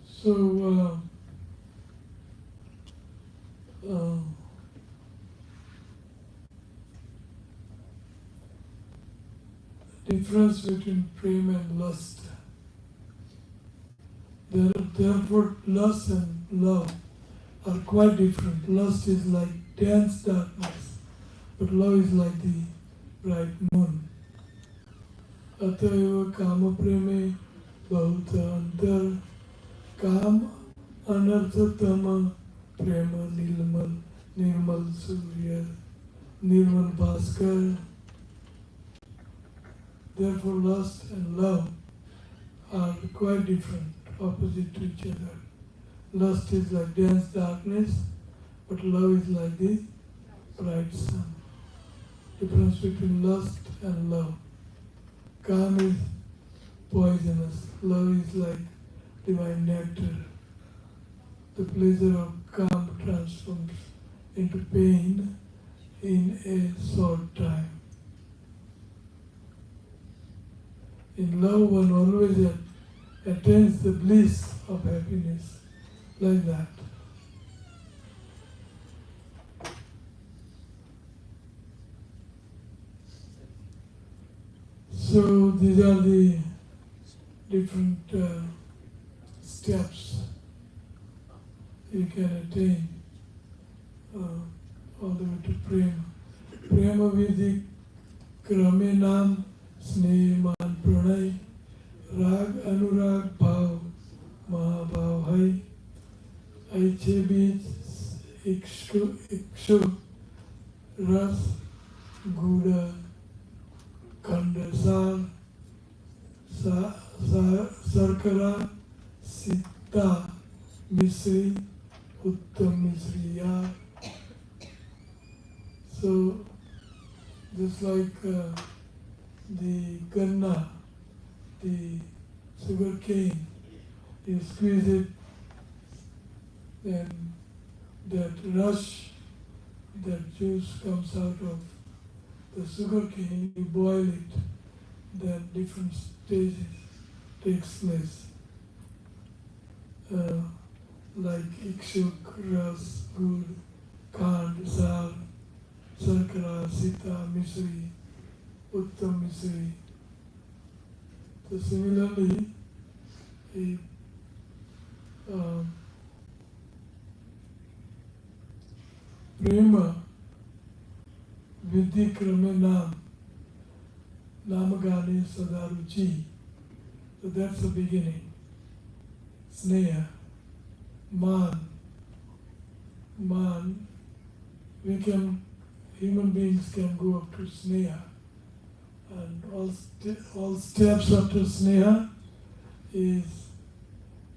So, difference between prem and lust. Therefore, lust and love are quite different. Lust is like dense darkness, but love is like the bright moon. Atayva kama preme bhavta antar kam anarthatama prema nirmal surya nirmal bhaskar. Therefore, lust and love are quite different, opposite to each other. Lust is like dense darkness, but love is like the bright sun. Difference between lust and love. Kam is poisonous, love is like divine nectar. The pleasure of kam transforms into pain in a short time. In love, one always attains the bliss of happiness, like that. So these are the different steps you can attain all the way to prema. Prema vidhi krame naam sneman pranay rag anurag bhav mahabhav hai aiche beech ikshu ras guda kandasar sarkara sita misri uttam misriya. So just like the ganna, the sugar cane, you squeeze it, then that rush, that juice comes out of the sugar cane, you boil it, then different stages takes place. Like ikshuk, ras, gud, kand, sar, sarkara, sita, misri, uttam misri. So similarly, a prema vidhi krame naam namagane sadaruchi. So that's the beginning. Sneha, man, human beings can go up to sneha, and all steps up to sneha is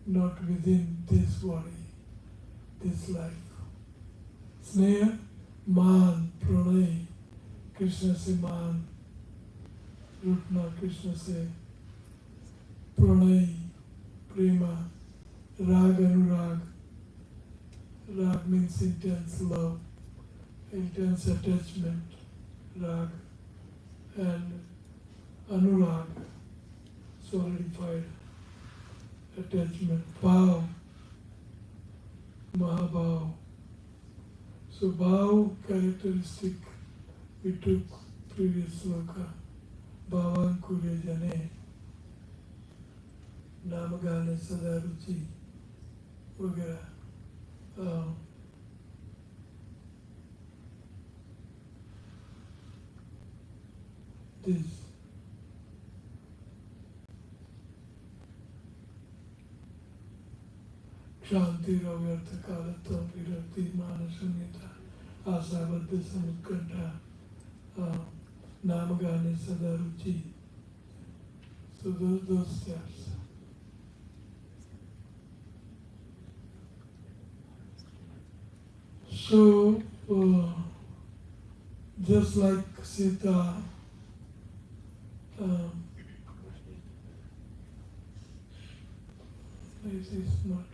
not within this body, this life. Sneha, man, pranay, Krishna se man, Rupna Krishna se pranay, prema, rag anurag. Rag means intense love, intense attachment, rag, and anurag, solidified attachment, bhav, mahabhav. So bhav characteristic we took previous sloka, bhavan kure jane, namagane sadaruchi, vagara. This Shanti Ravyartha Kalatam Virati Manasanyata Asavadya Samutkanta Namagane Sadaruchi. So those steps. So just like Sita this is not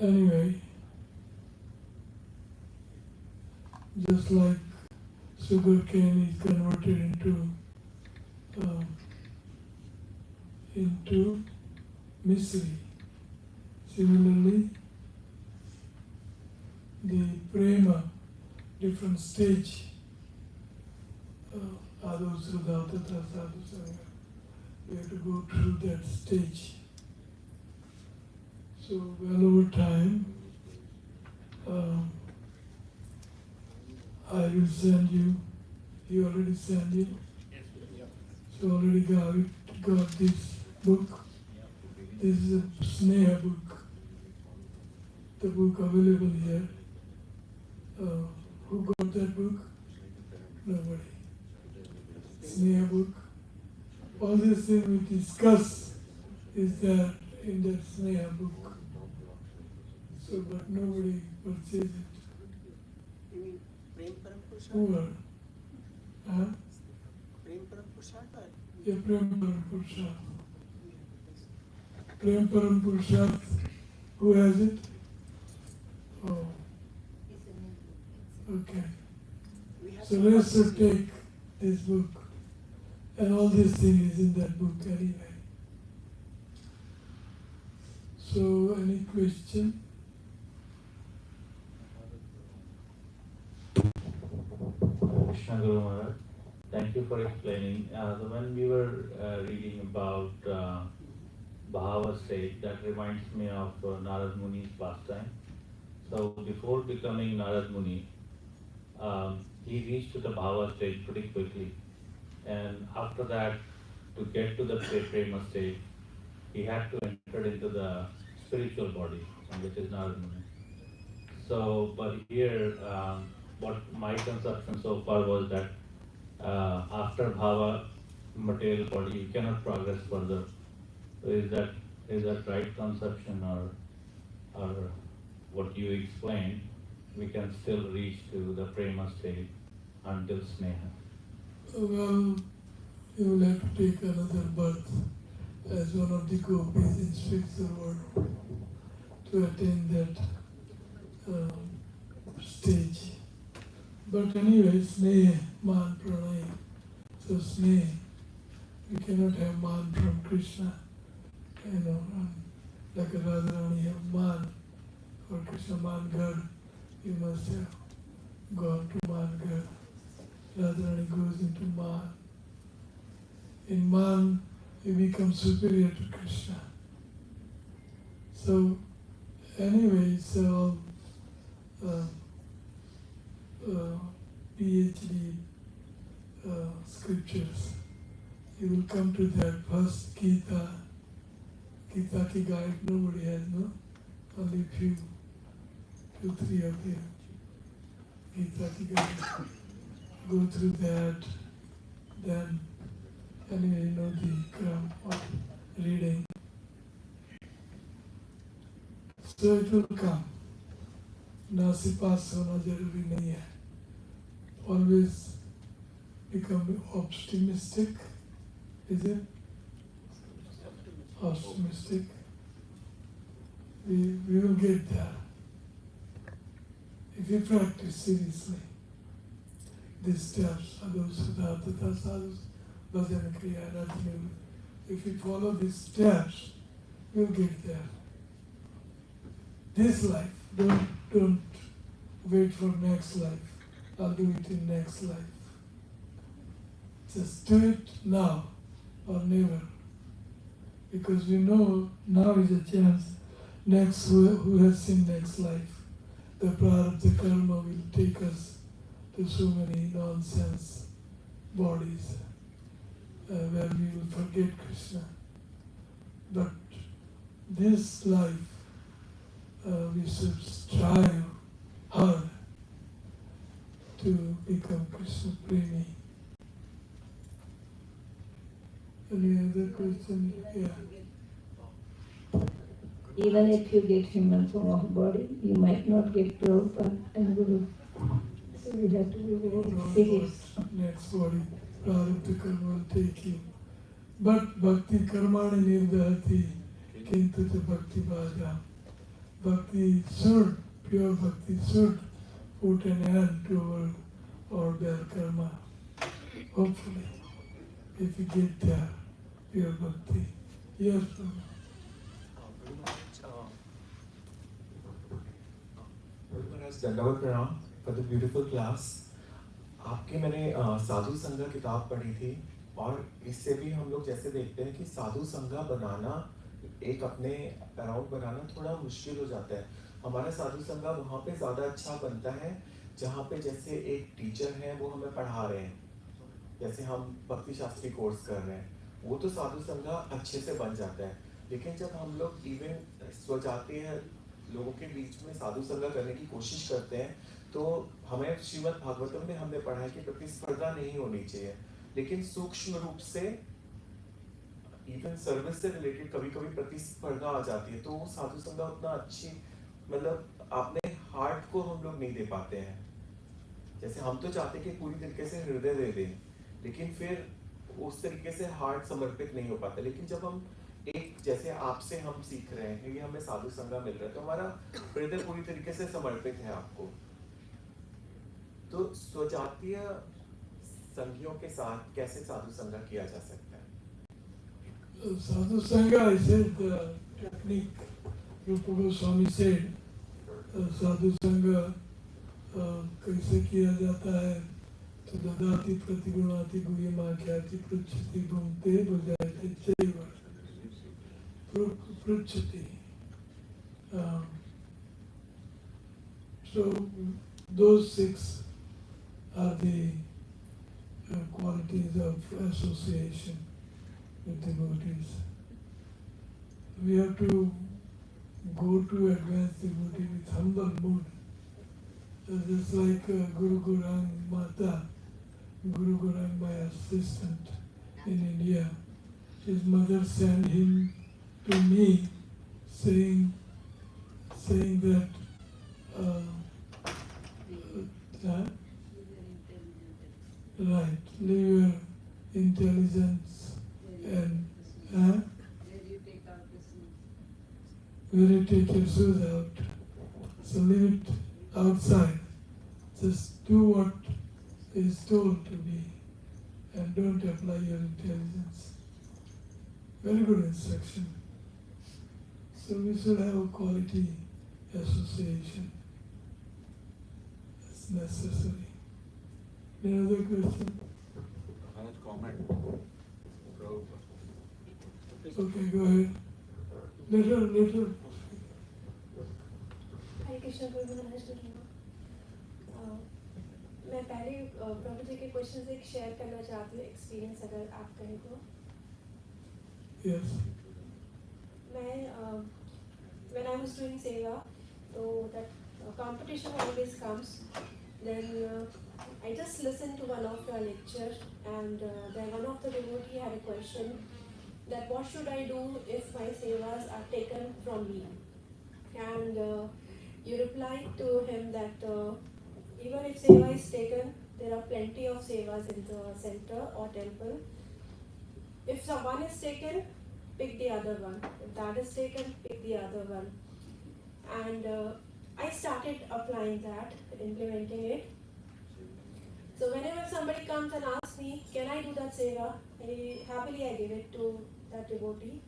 anyway, just like sugar cane is converted into misri, similarly the prema, different stage, Adu Sruddha Tatra Sadhu Sangha, we have to go through that stage. So well over time, I will send you already sent it, so already got this book. This is a Sneha book, the book available here. Who got that book? Nobody. Sneha book. All these things we discuss is there in that Sneha book. So, but nobody purchased it. You mean Prem Param Purushar? Poor. Huh? Prem Param Purushar? Yeah, Prem Param Purushar. Prem Param Purushar. Who has it? Oh, okay. We have So some let's copies here. take this book. And all these things is in that book anyway. So, any question? Krishna Guru Maharaj. Thank you for explaining. So when we were reading about Bhava state, that reminds me of Narad Muni's pastime. So before becoming Narad Muni, he reached to the Bhava stage pretty quickly. And after that, to get to the Prema stage, he had to enter into the spiritual body, which is Narad Muni. So, but here, what my conception so far was that after Bhava, material body, you cannot progress further. So is that right conception, or what you explained? We can still reach to the Prema state until Sneha. Well, you will have to take another birth as one of the gopis in spiritual world to attain that stage. But anyway, Sneh, Man, Pranay. So Sneh, you cannot have Man from Krishna. Like a Radharani have Man, or Krishna Man God, you must have gone to Man God. Radharani goes into Man. In Man, you become superior to Krishna. So, anyway, it's all PhD scriptures. You will come to that first Gita. Gita ki guide nobody has, no? Only few, three of you. Gita ki guide. Go through that, then anyway, you know the cram of reading. So it will come. Nasi pass hona jaruri nahi hai. Always become optimistic, is it? Optimistic. We will get there. If you practice seriously, these steps, those Siddhartha sadhus, bhajan kriya, rajni. If you follow these steps, you'll get there. This life, don't wait for next life. I'll do it in next life. Just do it now or never. Because we know now is a chance. Next, who has seen next life? The prarabdha karma will take us to so many nonsense bodies where we will forget Krishna. But this life, we should strive hard to become Krishna Premi. Any other question? Yeah. Even if you get human form of body, you might not get Prabhupada and Guru. So we have to be very serious. Next body, prarabdha karma will take you. But bhakti karmani nirdahati, kintu cha bhakti bhaja. Bhakti should, pure bhakti should put an end to our bad karma. Hopefully, if we get there, pure bhakti. Yes, दंडवत प्रणाम for the beautiful class. आपकी मैंने साधु संगा किताब पढ़ी थी और इससे भी हम लोग जैसे देखते हैं कि साधु संगा बनाना, एक अपने अराउंड बनाना थोड़ा मुश्किल हो जाता है। हमारा साधु संगा वहाँ पे ज़्यादा अच्छा बनता है जहाँ पे जैसे एक टीचर है वो हमें पढ़ा रहे हैं, जैसे हम भक्ति शास्त्री कोर्स कर रहे हैं, वो तो साधु संगा अच्छे से बन जाता है। लेकिन जब हम लोग इवन स्वजातीय हैं लोगों के बीच में साधु संगा करने की कोशिश करते हैं तो हमें श्रीमद् भागवतम में हमने पढ़ा है कि प्रतिस्पर्धा नहीं होनी चाहिए, लेकिन सूक्ष्म रूप से इवन सर्विस से रिलेटेड कभी कभी प्रतिस्पर्धा आ जाती है, तो वो साधु संगा उतना अच्छी, मतलब अपने हार्ट को हम लोग नहीं दे पाते हैं। जैसे हम तो चाहते हैं कि पूरी तरीके से हृदय दे दें, लेकिन फिर उस तरीके से हार्ट समर्पित नहीं हो पाता। लेकिन जब हम एक जैसे आपसे हम सीख रहे हैं कि हमें साधु संगा मिल रहा है तो हमारा हृदय पूरी तरीके से समर्पित है आपको। तो स्वजातीय संघियों के साथ कैसे साधु संगा किया जा सकता है? Sadhu Sangha, I said the technique, Rupa Goswami said, Sadhu Sangha कैसे किया जाता है, तो So dadati pratigunati guhyamakyati pruchati bhunte bhujayate chaiva pruchati. So those 6 are the qualities of association with devotees. We have to go to advanced devotee with humble mood. Just like Guru Gaurang Mata, Guru Gaurang, my assistant in India, his mother sent him to me saying that right, leave your intelligence and where you take your shoes out. So leave it outside. Just do what is told to be and don't apply your intelligence. Very good instruction. So we should have a quality association. It's necessary. Any other question? Comment. Okay, go ahead. Later. हरे कृष्ण गुरु महाराज मैं पहले प्रभु जी के question एक share करना चाहती हूँ experience अगर आप कहें तो Yes. मैं when I was doing seva, so that competition always comes. Then I just listened to one of your lectures, and then one of the devotee had a question that what should I do if my sevas are taken from me? And you replied to him that even if seva is taken, there are plenty of sevas in the center or temple. If one is taken, pick the other one. If that is taken, pick the other one. And I started applying that, implementing it. So whenever somebody comes and asks me, can I do that seva? Happily I give it to that devotee.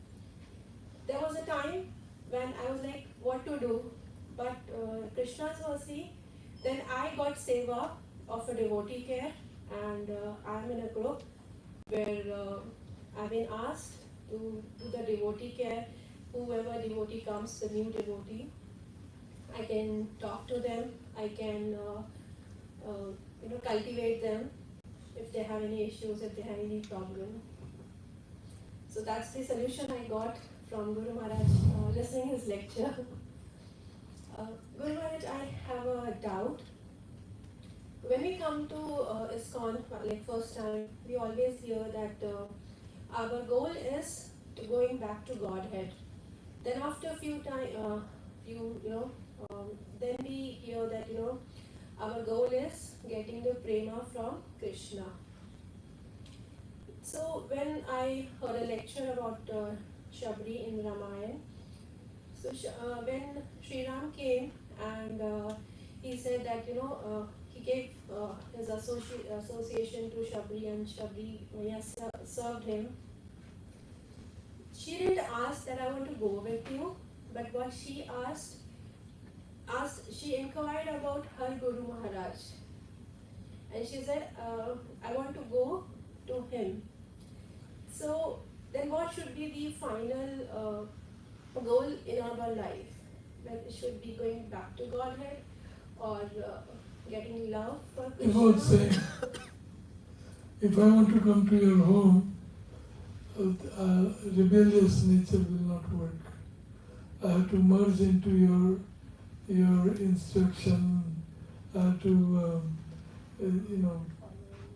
There was a time when I was like, what to do? But Krishna's mercy, then I got seva of a devotee care, and I'm in a group where I've been asked to do the devotee care. Whoever devotee comes, the new devotee, I can talk to them, I can cultivate them if they have any issues, if they have any problem. So that's the solution I got from Guru Maharaj listening his lecture. Guru Maharaj, I have a doubt. When we come to ISKCON, like first time, we always hear that our goal is to going back to Godhead. Then after a few time, then we hear that our goal is getting the prema from Krishna. So when I heard a lecture about Shabri in Ramayana, so when Sri Ram came and he said that he gave his association to Shabri, and Shabri served him. She didn't ask that I want to go with you, but what she asked, she inquired about her Guru Maharaj, and she said, I want to go to him. So then what should be the final goal in our life? That it should be going back to Godhead or getting love for Krishna? Both same. If I want to come to your home, rebellious nature will not work. I have to merge into your instruction. I have to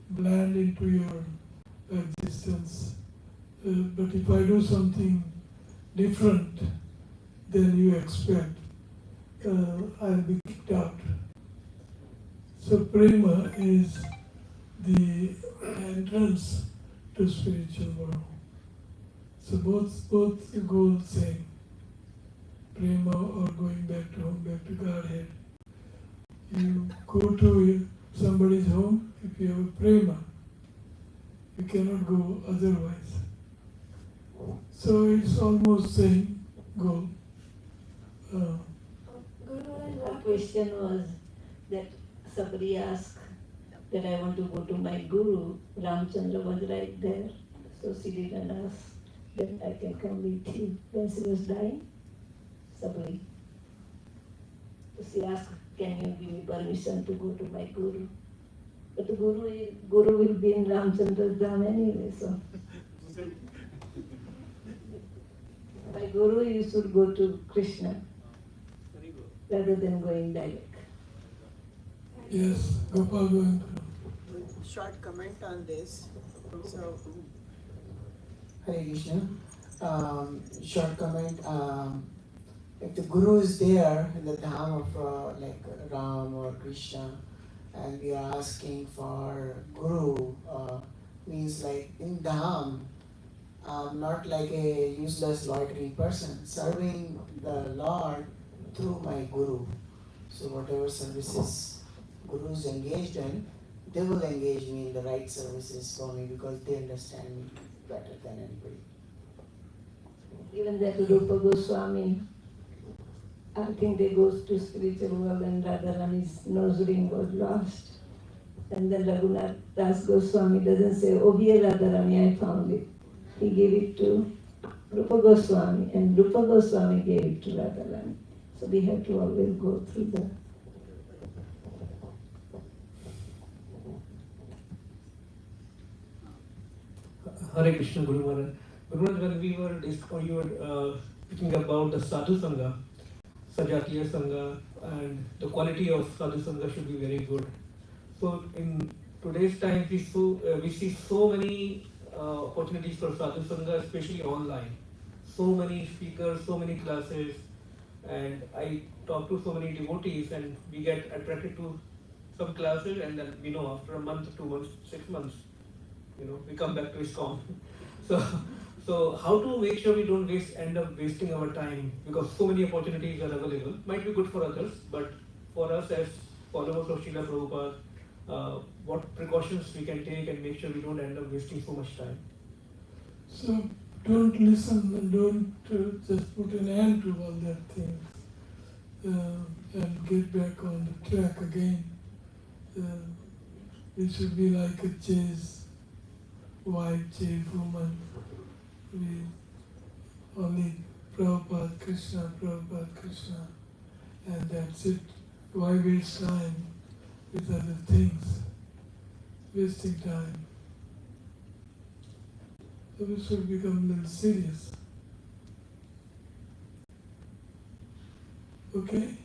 blend into your existence. But if I do something different than you expect, I'll be kicked out. So prema is the entrance to spiritual world. So both goals same. Prema or going back to home, back to Godhead. You go to somebody's home if you have a prema. You cannot go otherwise. So it's almost same goal. Her question was that somebody asked, that I want to go to my guru, Ramchandra was right there. So she didn't ask that I can come with you. When she was dying, Sabri. So she asked, can you give me permission to go to my guru? But the guru will be in Ramchandra's Dham anyway, so. By guru, you should go to Krishna rather than going direct. Yes, Gopal going. Short comment on this. So, Hare Krishna. Short comment. If the guru is there in the dham of like Ram or Krishna, and we are asking for guru, means like in dham, not like a useless loitering person, serving the Lord through my guru. So whatever services guru is engaged in, they will engage me in the right services for me because they understand me better than anybody. Even that Rupa Goswami, I think they goes to spiritual world and Radharani's nose ring was lost. And then Raghunath Das Goswami doesn't say, oh here Radharani, I found it. He gave it to Rupa Goswami and Rupa Goswami gave it to Radharani. So we have to always go through the Hare Krishna Guru Maharaj. Guru Maharaj, when we were you were speaking about the Sadhu Sangha, Sajatiya Sangha, and the quality of Sadhu Sangha should be very good. So in today's time, we see so many opportunities for Sadhu Sangha, especially online. So many speakers, so many classes, and I talk to so many devotees, and we get attracted to some classes, and then after a month, 2 months, 6 months, we come back to ISKCON. So how to make sure we don't end up wasting our time, because so many opportunities are available. Might be good for others, but for us as followers of Srila Prabhupada, what precautions we can take and make sure we don't end up wasting so much time. So don't listen and don't just put an end to all that things and get back on the track again. It should be like a chase, white chase woman with only Prabhupada Krishna, and that's it. Why waste time with other things? Wasting time. So we should become a little serious. Okay?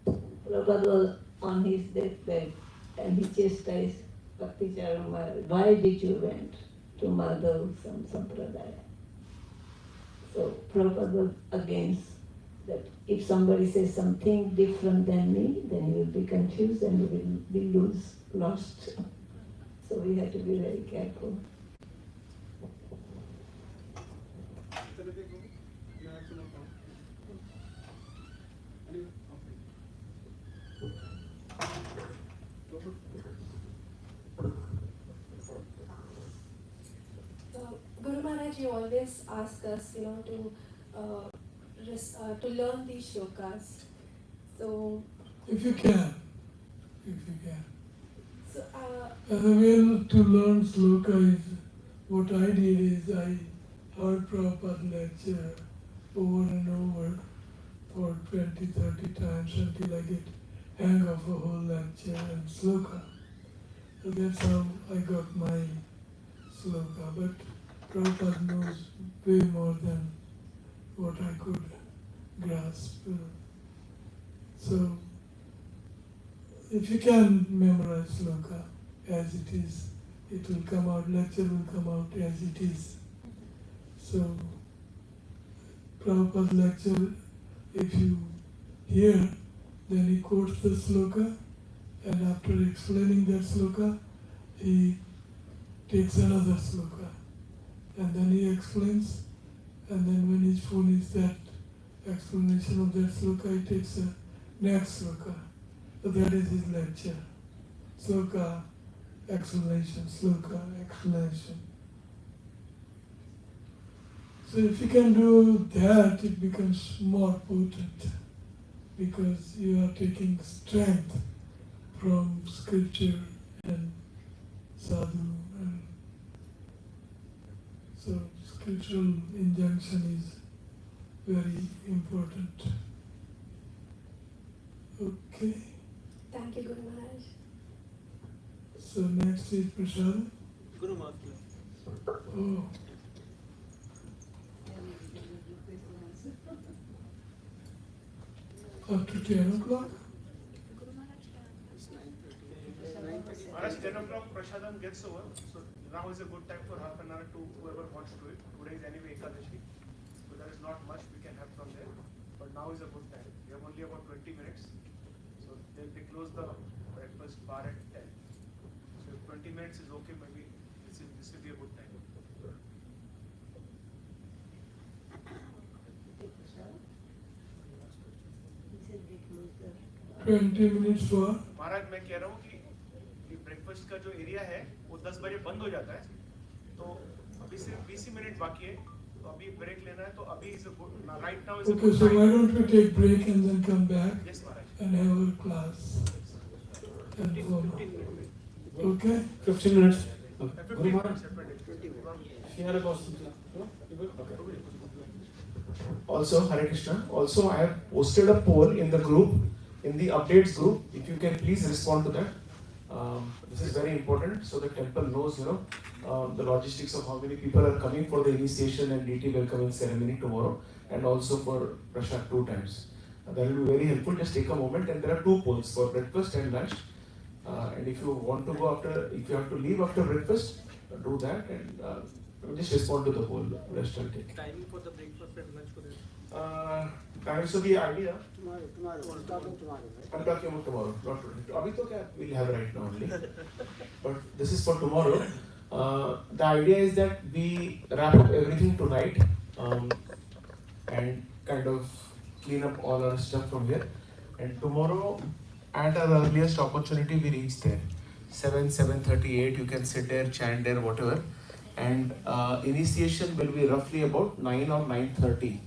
Prabhupada was on his deathbed and he chastised Bhakti Charan Maharaj. Why did you went to Madhav Sampradaya? So Prabhupada was against that. If somebody says something different than me, then you will be confused and you will be lost. So we have to be very careful. Guru Maharaj, you always ask us, to learn these shlokas. So, if you can. So, the way to learn sloka is, what I did is I heard Prabhupada lecture over and over for 20, 30 times until I get hang of a whole lecture and sloka. So that's how I got my sloka. But Prabhupada knows way more than what I could grasp. So if you can memorize sloka as it is, it will come out, lecture will come out as it is. So Prabhupada's lecture, if you hear, then he quotes the sloka, and after explaining that sloka, he takes another sloka, and then he explains, and then when he's finished that explanation of that sloka, he takes a next sloka. So that is his lecture. Sloka, explanation, sloka, explanation. So if you can do that, it becomes more potent, because you are taking strength from scripture and sadhu, and so scriptural injunction is very important. Okay, Thank you, Guru Maharaj. so next is Prashad. Guru Maharaj. Oh. After 10 o'clock? Maharaj, 10 o'clock Prashadam gets over, so now is a good time for half an hour to whoever wants to do it. Today is anyway Ekadashi, so there is not much we can have from there. But now is a good time. We have only about 20 minutes, so they close the breakfast bar at 10. So if 20 minutes is okay, maybe this will be a good time. 20 minutes for? महाराज मैं कह रहा हूँ कि breakfast का जो area है वो 10 बजे बंद हो जाता है, तो अभी सिर्फ 20 मिनट बाकी है, तो अभी ब्रेक लेना है, तो अभी is a good, right now is a Okay, good so time. why don't we take break and then come back Yes, Maharaj. and have our class and follow. Okay? 15 minutes. Okay. 15 Guru Maharaj, minutes, 20 minutes. she had a question. No? You good? Okay. Also, Hare Krishna. Also, I have posted a poll in the group, in the updates group. If you can please respond to that. This is very important, so the temple knows, the logistics of how many people are coming for the initiation and DT welcoming ceremony tomorrow, and also for Prashad 2 times. That will be very helpful. Just take a moment, and there are 2 polls for breakfast and lunch. And if you want to go after, if you have to leave after breakfast, do that, and just respond to the poll. Rest I'll take. Timing for the breakfast and lunch for this? Time so the idea. Tomorrow, we're talking tomorrow, right? I'm talking about tomorrow, not today. Abhi to kya we'll have right now only. But this is for tomorrow. The idea is that we wrap up everything tonight and kind of clean up all our stuff from here. And tomorrow, at our earliest opportunity, we reach there. 7:38. You can sit there, chant there, whatever. And initiation will be roughly about 9 or 9:30.